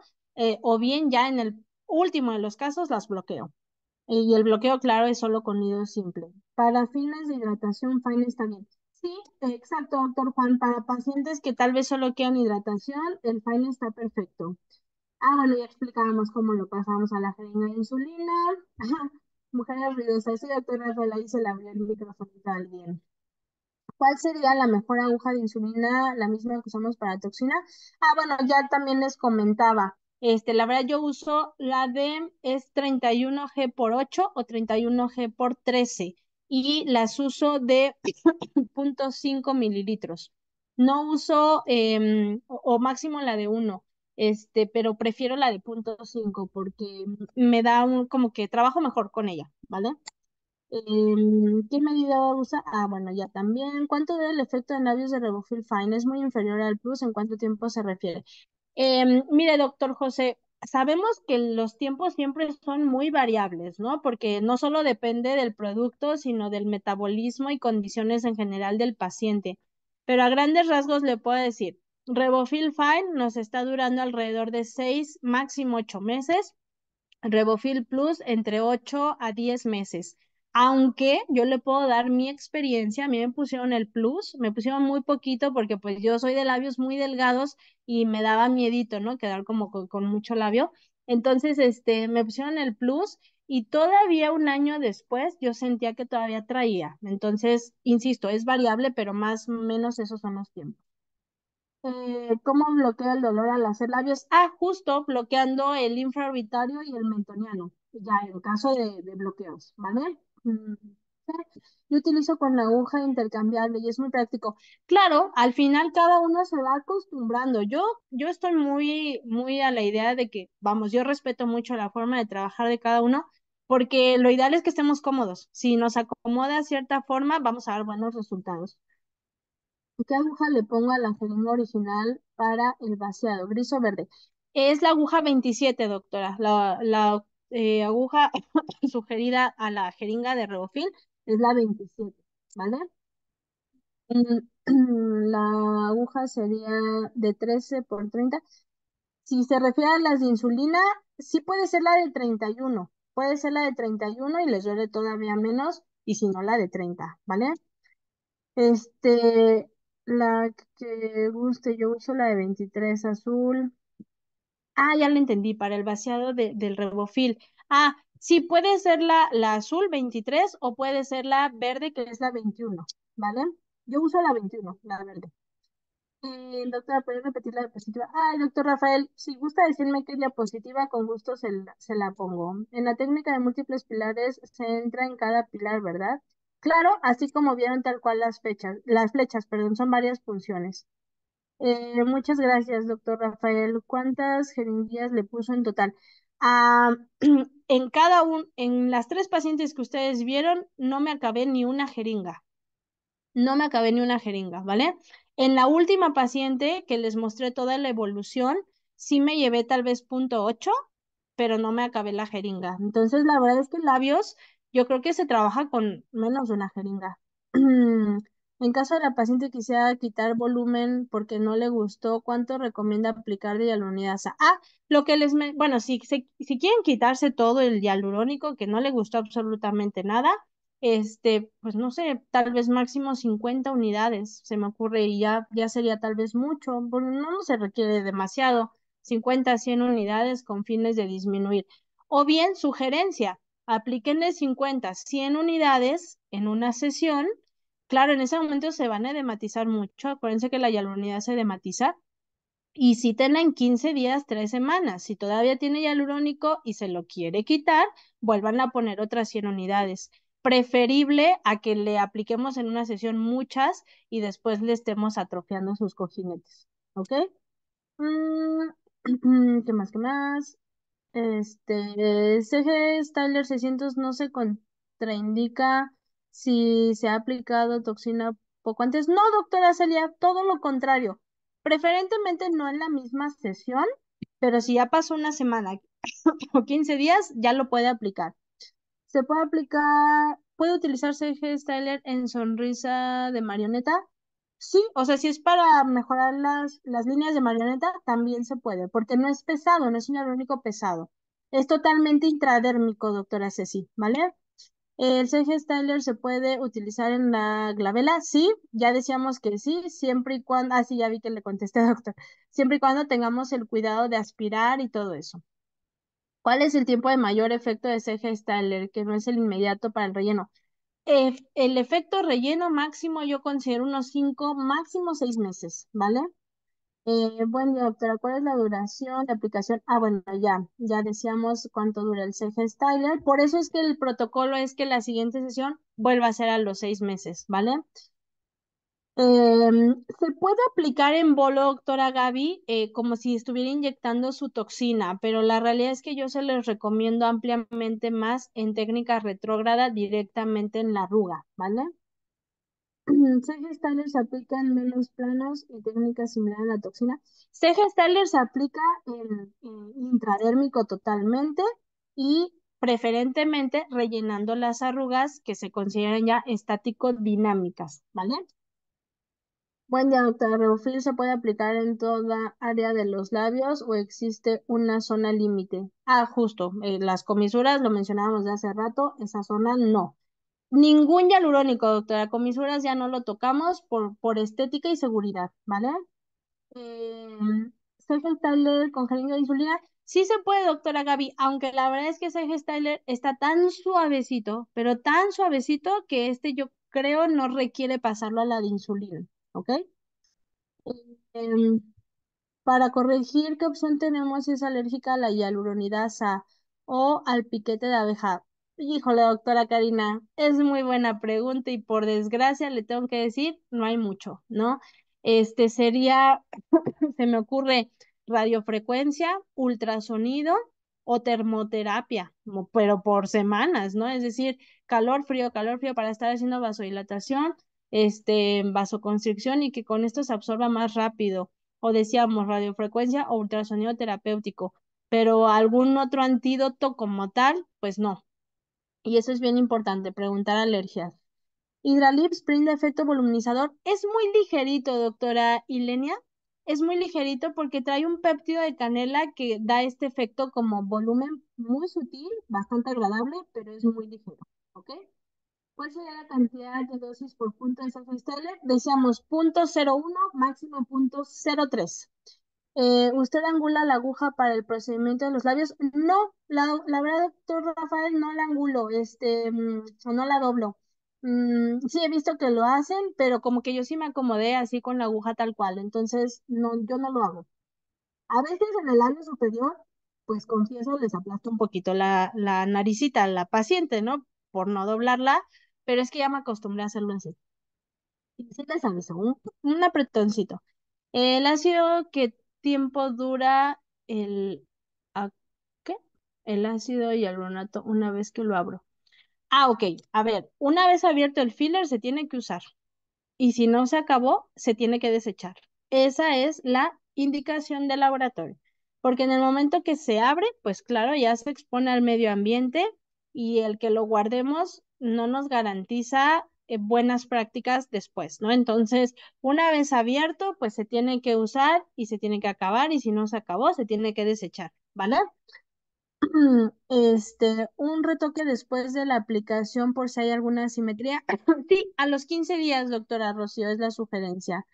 o bien ya en el último de los casos las bloqueo. Y el bloqueo, claro, es solo con nido simple. Para fines de hidratación, Fine está bien. Sí, exacto, doctor Juan. Para pacientes que tal vez solo quieran hidratación, el Fine está perfecto. Ah, bueno, ya explicábamos cómo lo pasamos a la jeringa de insulina. Mujeres ruidosas, sí, doctora Rafaela, ahí se le abrió el micrófono a alguien. ¿Cuál sería la mejor aguja de insulina, la misma que usamos para toxina? Ah, bueno, ya también les comentaba. La verdad yo uso la de es 31G por 8 o 31G por 13 y las uso de 0.5 mililitros. No uso o máximo la de uno, pero prefiero la de 0.5 porque me da como que trabajo mejor con ella, ¿vale? ¿Qué medida usa? Ah, bueno, ya también. ¿Cuánto dura el efecto de labios de Revofil Fine? Es muy inferior al Plus. ¿En cuánto tiempo se refiere? Mire, doctor José, sabemos que los tiempos siempre son muy variables, ¿no? Porque no solo depende del producto, sino del metabolismo y condiciones en general del paciente. Pero a grandes rasgos le puedo decir, Revofil Fine nos está durando alrededor de 6, máximo 8 meses. Revofil Plus entre 8 a 10 meses. Aunque yo le puedo dar mi experiencia, a mí me pusieron el Plus, me pusieron muy poquito porque pues yo soy de labios muy delgados y me daba miedito, ¿no? Quedar como con mucho labio. Entonces, me pusieron el Plus y todavía un año después yo sentía que todavía traía. Entonces, insisto, es variable, pero más o menos esos son los tiempos. ¿Cómo bloquea el dolor al hacer labios? Ah, justo bloqueando el infraorbitario y el mentoniano, ya en caso de bloqueos, ¿vale? Sí. Yo utilizo con la aguja intercambiable y es muy práctico. Claro, al final cada uno se va acostumbrando. Yo estoy muy, muy a la idea de que, vamos, yo respeto mucho la forma de trabajar de cada uno, porque lo ideal es que estemos cómodos. Si nos acomoda cierta forma, vamos a ver buenos resultados. ¿Qué aguja le pongo a la jeringa original para el vaciado? ¿Gris o verde? Es la aguja 27, doctora. La aguja sugerida a la jeringa de Revofil es la 27, ¿vale? La aguja sería de 13 por 30. Si se refiere a las de insulina, sí puede ser la de 31. Puede ser la de 31 y les duele todavía menos, y si no, la de 30, ¿vale? La que guste, yo uso la de 23 azul. Ah, ya lo entendí, para el vaciado del Revofil. Ah, sí, puede ser la azul 23 o puede ser la verde que es la 21, ¿vale? Yo uso la 21, la verde. Doctora, ¿puede repetir la diapositiva? Ay, doctor Rafael, si gusta decirme qué diapositiva, con gusto se la pongo. En la técnica de múltiples pilares se entra en cada pilar, ¿verdad? Claro, así como vieron tal cual las flechas, perdón, son varias funciones. Muchas gracias, doctor Rafael. ¿Cuántas jeringuillas le puso en total? Ah, en las tres pacientes que ustedes vieron, no me acabé ni una jeringa. No me acabé ni una jeringa, ¿vale? En la última paciente que les mostré toda la evolución, sí me llevé tal vez .8, pero no me acabé la jeringa. Entonces, la verdad es que labios, yo creo que se trabaja con menos de una jeringa. En caso de la paciente que quisiera quitar volumen porque no le gustó, ¿cuánto recomienda aplicar de hialuronidasa? Bueno, si quieren quitarse todo el hialurónico que no le gustó absolutamente nada, pues no sé, tal vez máximo 50 unidades, se me ocurre, y ya sería tal vez mucho, porque no se requiere demasiado, 50 a 100 unidades con fines de disminuir. O bien, sugerencia, aplíquenle 50, 100 unidades en una sesión. Claro, en ese momento se van a edematizar mucho, acuérdense que la hialuronidasa se edematiza, y si en 15 días, 3 semanas. Si todavía tiene hialurónico y se lo quiere quitar, vuelvan a poner otras 100 unidades. Preferible a que le apliquemos en una sesión muchas y después le estemos atrofiando sus cojinetes. ¿Ok? Mm, ¿Qué más? ¿Qué más? CG Styler 600 no se contraindica si se ha aplicado toxina poco antes. No, doctora Celia, todo lo contrario. Preferentemente no en la misma sesión, pero si ya pasó una semana o 15 días, ya lo puede aplicar. Se puede aplicar, puede utilizar CG Styler en sonrisa de marioneta. Sí, o sea, si es para mejorar las líneas de marioneta, también se puede, porque no es pesado, no es un hialurónico pesado. Es totalmente intradérmico, doctora Ceci, ¿vale? El CG Styler se puede utilizar en la glabela, sí, ya decíamos que sí, siempre y cuando, sí, ya vi que le contesté, doctor, siempre y cuando tengamos el cuidado de aspirar y todo eso. ¿Cuál es el tiempo de mayor efecto de CG Styler, que no es el inmediato para el relleno? El efecto relleno máximo yo considero unos 5, máximo 6 meses, ¿vale? Buen día, doctora. ¿Cuál es la duración de aplicación? Bueno, ya decíamos cuánto dura el CG Styler. Por eso es que el protocolo es que la siguiente sesión vuelva a ser a los 6 meses, ¿vale? Se puede aplicar en bolo, doctora Gaby, como si estuviera inyectando su toxina, pero la realidad es que yo se les recomiendo ampliamente más en técnica retrógrada directamente en la arruga, ¿vale? CG Styler se aplica en menos planos y técnicas similares a la toxina. CG Styler se aplica en intradérmico totalmente y preferentemente rellenando las arrugas que se consideran ya estático dinámicas, ¿vale? Buen día, doctora. ¿Reufil se puede aplicar en toda área de los labios o existe una zona límite? Justo, las comisuras, lo mencionábamos de hace rato, esa zona no. Ningún hialurónico, doctora. Comisuras ya no lo tocamos por estética y seguridad, ¿vale? Eh, Sergio Styler con jeringa de insulina. Sí se puede, doctora Gaby, aunque la verdad es que Sergio Styler está tan suavecito, pero tan suavecito que yo creo no requiere pasarlo a la de insulina, ¿ok? Em, para corregir qué opción tenemos si es alérgica a la hialuronidasa o al piquete de abeja. Híjole, doctora Karina, es muy buena pregunta y por desgracia le tengo que decir, no hay mucho, ¿no? Sería, se me ocurre radiofrecuencia, ultrasonido o termoterapia, pero por semanas, ¿no? Es decir, calor, frío para estar haciendo vasodilatación, vasoconstricción y que con esto se absorba más rápido o decíamos radiofrecuencia o ultrasonido terapéutico, pero algún otro antídoto como tal, pues no. Y eso es bien importante, preguntar alergias. Hidralip Spring de efecto voluminizador es muy ligerito, doctora Ilenia. Es muy ligerito porque trae un péptido de canela que da este efecto como volumen muy sutil, bastante agradable, pero es muy ligero. ¿Ok? ¿Cuál sería la cantidad de dosis por punto de Steller? Decíamos 0.01, máximo 0.03. ¿Usted angula la aguja para el procedimiento de los labios? No, la verdad, doctor Rafael, no la angulo, o no la doblo. Sí he visto que lo hacen, pero como que yo sí me acomodé así con la aguja tal cual, entonces no, yo no lo hago. A veces en el labio superior, pues confieso, les aplasto un poquito la naricita a la paciente, ¿no? Por no doblarla, pero es que ya me acostumbré a hacerlo así. Y sí les aviso, un apretoncito. El ácido, ¿qué tiempo dura el, a- ¿qué? El ácido hialuronato una vez que lo abro? Ah, ok. A ver, una vez abierto el filler se tiene que usar y si no se acabó, se tiene que desechar. Esa es la indicación del laboratorio, porque en el momento que se abre, pues claro, ya se expone al medio ambiente y el que lo guardemos no nos garantiza buenas prácticas después, ¿no? Entonces, una vez abierto, pues se tiene que usar y se tiene que acabar y si no se acabó, se tiene que desechar, ¿vale? Un retoque después de la aplicación por si hay alguna asimetría. Sí, a los 15 días, doctora Rocío, es la sugerencia.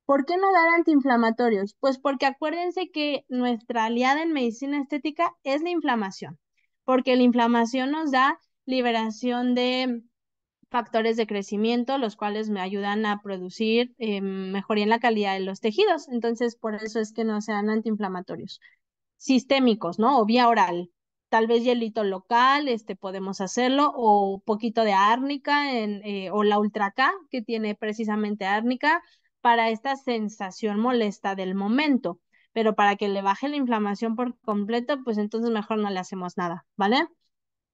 ¿Por qué no dar antiinflamatorios? Pues porque acuérdense que nuestra aliada en medicina estética es la inflamación, porque la inflamación nos da liberación de factores de crecimiento, los cuales me ayudan a producir mejoría en la calidad de los tejidos. Entonces, por eso es que no sean antiinflamatorios sistémicos, ¿no? O vía oral. Tal vez hielito local, podemos hacerlo, o poquito de árnica o la Ultra K, que tiene precisamente árnica, para esta sensación molesta del momento. Pero para que le baje la inflamación por completo, pues entonces mejor no le hacemos nada, ¿vale?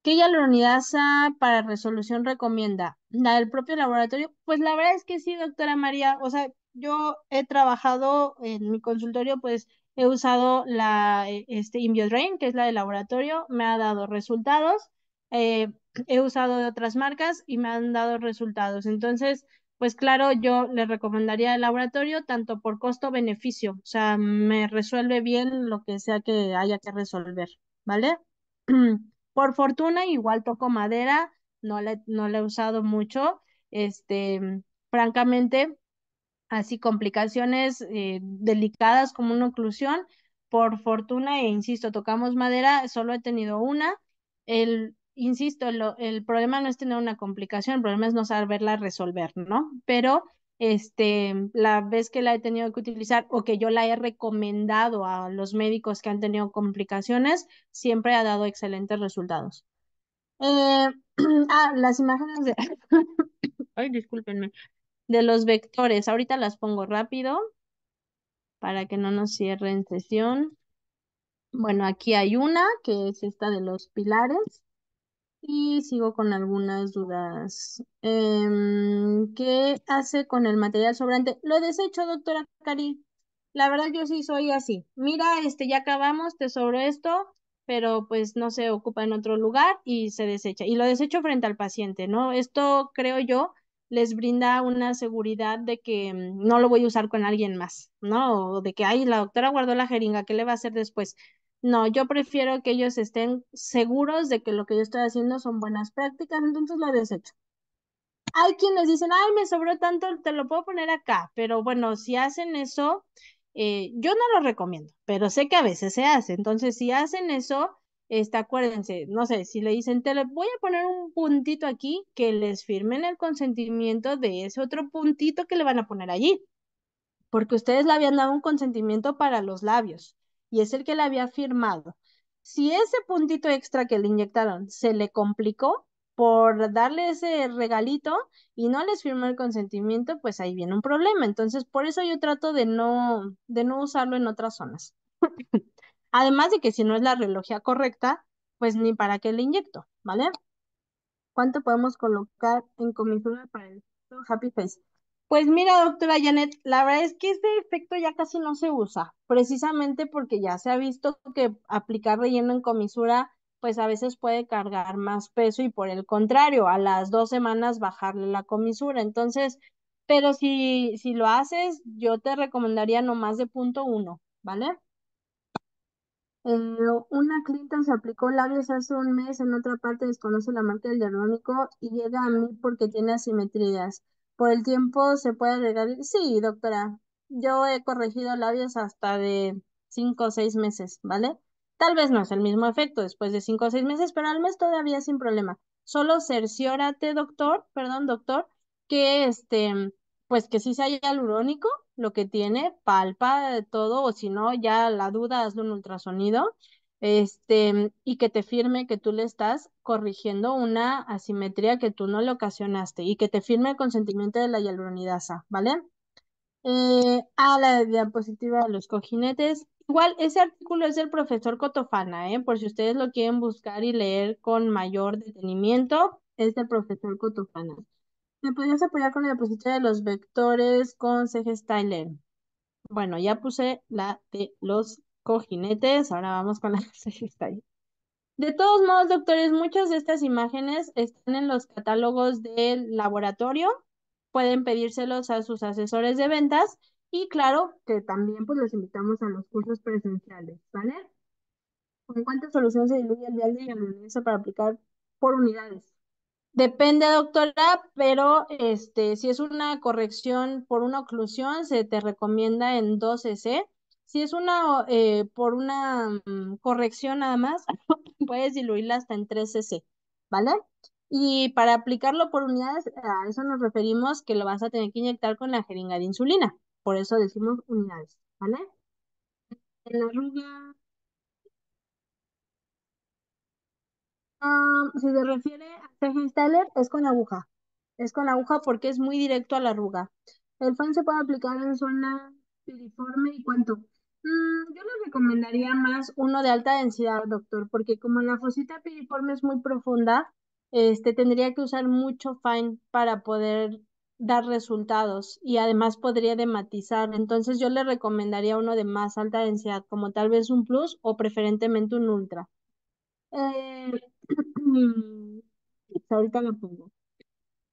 ¿Qué hialuronidasa para resolución recomienda? ¿La del propio laboratorio? Pues la verdad es que sí, doctora María. O sea, yo he trabajado en mi consultorio, pues he usado InbioDrain, que es la del laboratorio, me ha dado resultados. Eh, He usado de otras marcas y me han dado resultados. Entonces, pues claro, yo le recomendaría el laboratorio tanto por costo-beneficio. O sea, me resuelve bien lo que sea que haya que resolver, ¿vale? Por fortuna, igual toco madera, no la he usado mucho. Francamente, así complicaciones delicadas como una oclusión, por fortuna, e insisto, tocamos madera, solo he tenido una. Insisto, el problema no es tener una complicación, el problema es no saberla resolver, ¿no? Pero la vez que la he tenido que utilizar o que yo la he recomendado a los médicos que han tenido complicaciones, siempre ha dado excelentes resultados. Eh, las imágenes de, ay, discúlpenme, de los vectores. Ahorita las pongo rápido para que no nos cierren sesión. Bueno, aquí hay una que es esta de los pilares y sigo con algunas dudas. ¿Qué hace con el material sobrante? Lo desecho, doctora Cari. La verdad yo sí soy así. Mira, ya acabamos, te sobró esto, pero pues no se ocupa en otro lugar y se desecha. Y lo desecho frente al paciente, ¿no? Esto creo yo les brinda una seguridad de que no lo voy a usar con alguien más, ¿no? O de que, ay, la doctora guardó la jeringa, ¿qué le va a hacer después? No, yo prefiero que ellos estén seguros de que lo que yo estoy haciendo son buenas prácticas, entonces lo desecho. Hay quienes dicen, ay, me sobró tanto, te lo puedo poner acá, pero bueno, si hacen eso, yo no lo recomiendo, pero sé que a veces se hace, entonces si hacen eso, acuérdense, no sé, si le dicen, te le voy a poner un puntito aquí, que les firmen el consentimiento de ese otro puntito que le van a poner allí porque ustedes le habían dado un consentimiento para los labios y es el que le había firmado. Si ese puntito extra que le inyectaron se le complicó por darle ese regalito y no les firmó el consentimiento, pues ahí viene un problema. Entonces, por eso yo trato de no usarlo en otras zonas. Además de que si no es la relojía correcta, pues ni para qué le inyecto, ¿vale? ¿Cuánto podemos colocar en comisura para el efecto Happy Face? Pues mira, doctora Janet, la verdad es que este efecto ya casi no se usa, precisamente porque ya se ha visto que aplicar relleno en comisura, pues a veces puede cargar más peso y por el contrario, a las 2 semanas bajarle la comisura. Entonces, pero si lo haces, yo te recomendaría no más de 0,1, ¿vale? Una clienta se aplicó labios hace un mes, en otra parte desconoce la marca del diagnóstico y llega a mí porque tiene asimetrías. Por el tiempo se puede agregar. Sí, doctora, yo he corregido labios hasta de 5 o 6 meses, ¿vale? Tal vez no es el mismo efecto después de 5 o 6 meses, pero al mes todavía sin problema. Solo cerciórate, doctor, perdón, doctor, que pues que sí sea hialurónico lo que tiene, palpa todo, o si no, ya la duda, hazle un ultrasonido, y que te firme que tú le estás corrigiendo una asimetría que tú no le ocasionaste, y que te firme el consentimiento de la hialuronidasa, ¿vale? A la diapositiva de los cojinetes. Igual, ese artículo es del profesor Cotofana, ¿eh? Por si ustedes lo quieren buscar y leer con mayor detenimiento, es del profesor Cotofana. ¿Me podrías apoyar con la diapositiva de los vectores con CG Styler? Bueno, ya puse la de los cojinetes, ahora vamos con la de CG Styler. De todos modos, doctores, muchas de estas imágenes están en los catálogos del laboratorio. Pueden pedírselos a sus asesores de ventas y claro que también pues los invitamos a los cursos presenciales, ¿vale? ¿Con cuántas soluciones se diluye el vial de mayonesa para aplicar por unidades? Depende, doctora, pero si es una corrección por una oclusión, se te recomienda en 12 cc. Si es una por una corrección nada más, puedes diluirla hasta en 3 cc, ¿vale? Y para aplicarlo por unidades, a eso nos referimos que lo vas a tener que inyectar con la jeringa de insulina. Por eso decimos unidades, ¿vale? En la arruga. Si se refiere a Steller, es con aguja. Es con aguja porque es muy directo a la arruga. El fan se puede aplicar en zona piriforme y cuánto. Yo le recomendaría más uno de alta densidad, doctor, porque como la fosita piriforme es muy profunda, tendría que usar mucho fine para poder dar resultados y además podría dematizar. Entonces yo le recomendaría uno de más alta densidad, como tal vez un plus o preferentemente un ultra. Eh, ahorita lo pongo.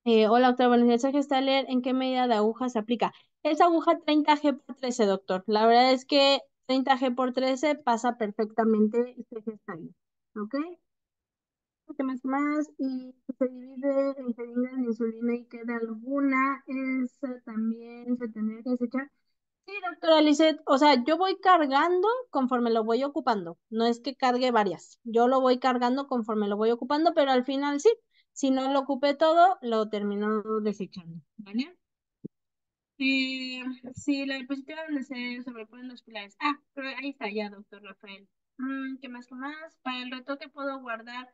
Hola, doctora, buenos días. Soy Gestaler. ¿En qué medida de aguja se aplica? Es aguja 30G por 13, doctor. La verdad es que 30G por 13 pasa perfectamente este Gestaler. ¿Ok? ¿Qué más? ¿Qué más? Y si se divide en jeringas de insulina y queda alguna, esa también se tendría que desechar. Sí, doctora Lizeth, o sea, yo voy cargando conforme lo voy ocupando. No es que cargue varias. Yo lo voy cargando conforme lo voy ocupando, pero al final sí. Si no lo ocupé todo, lo termino desechando, ¿vale? Eh, sí, la diapositiva donde se sobreponen los pilares. Ah, pero ahí está ya, doctor Rafael. ¿Qué más? ¿Qué más? Para el retoque puedo guardar.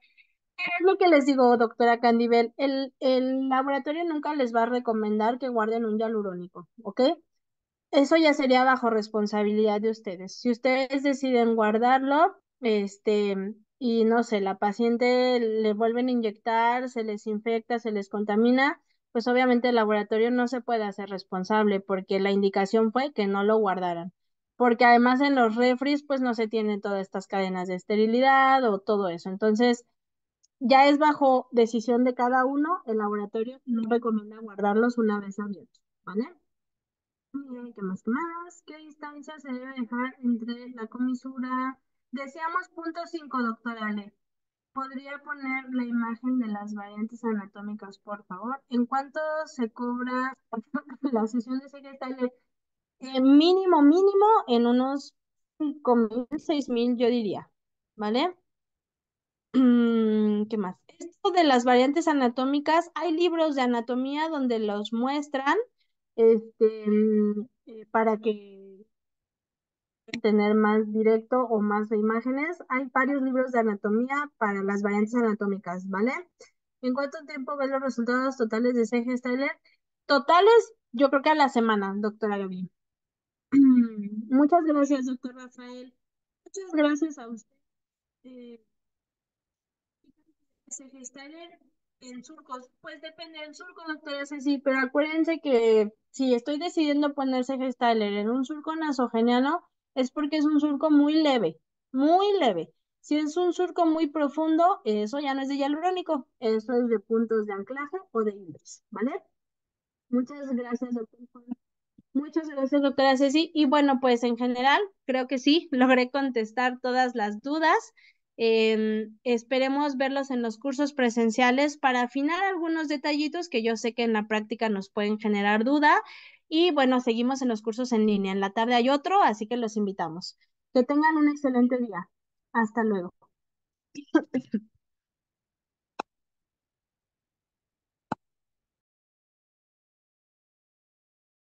Es lo que les digo, doctora Candibel. El laboratorio nunca les va a recomendar que guarden un hialurónico, ¿ok? Eso ya sería bajo responsabilidad de ustedes. Si ustedes deciden guardarlo, y no sé, la paciente le vuelven a inyectar, se les infecta, se les contamina, pues obviamente el laboratorio no se puede hacer responsable porque la indicación fue que no lo guardaran. Porque además en los refris, pues no se tienen todas estas cadenas de esterilidad o todo eso. Entonces, ya es bajo decisión de cada uno, el laboratorio no recomienda guardarlos una vez abiertos, ¿vale? ¿Qué más? ¿Qué más? ¿Qué distancia se debe dejar entre la comisura? Deseamos .5, doctora Ale. ¿Podría poner la imagen de las variantes anatómicas, por favor? ¿En cuánto se cobra la sesión de secretaria? Mínimo, mínimo, en unos 5.000, 6.000, yo diría. ¿Vale? ¿Qué más? Esto de las variantes anatómicas, hay libros de anatomía donde los muestran, para que tener más directo o más de imágenes. Hay varios libros de anatomía para las variantes anatómicas, ¿vale? ¿En cuánto tiempo ves los resultados totales de CG Styler? Totales, yo creo que a la semana, doctora Gaby. Muchas gracias, doctor Rafael. Muchas gracias a usted. Eh, Se Styler en surcos, pues depende del surco, doctora Ceci, pero acuérdense que si estoy decidiendo ponerse Styler en un surco nasogeniano, es porque es un surco muy leve, muy leve. Si es un surco muy profundo, eso ya no es de hialurónico, eso es de puntos de anclaje o de índice, ¿vale? Muchas gracias, doctor. Muchas gracias, doctora Ceci. Y bueno, pues en general, creo que sí, logré contestar todas las dudas. Esperemos verlos en los cursos presenciales para afinar algunos detallitos que yo sé que en la práctica nos pueden generar duda. Y bueno, seguimos en los cursos en línea. En la tarde hay otro, así que los invitamos. Que tengan un excelente día. Hasta luego.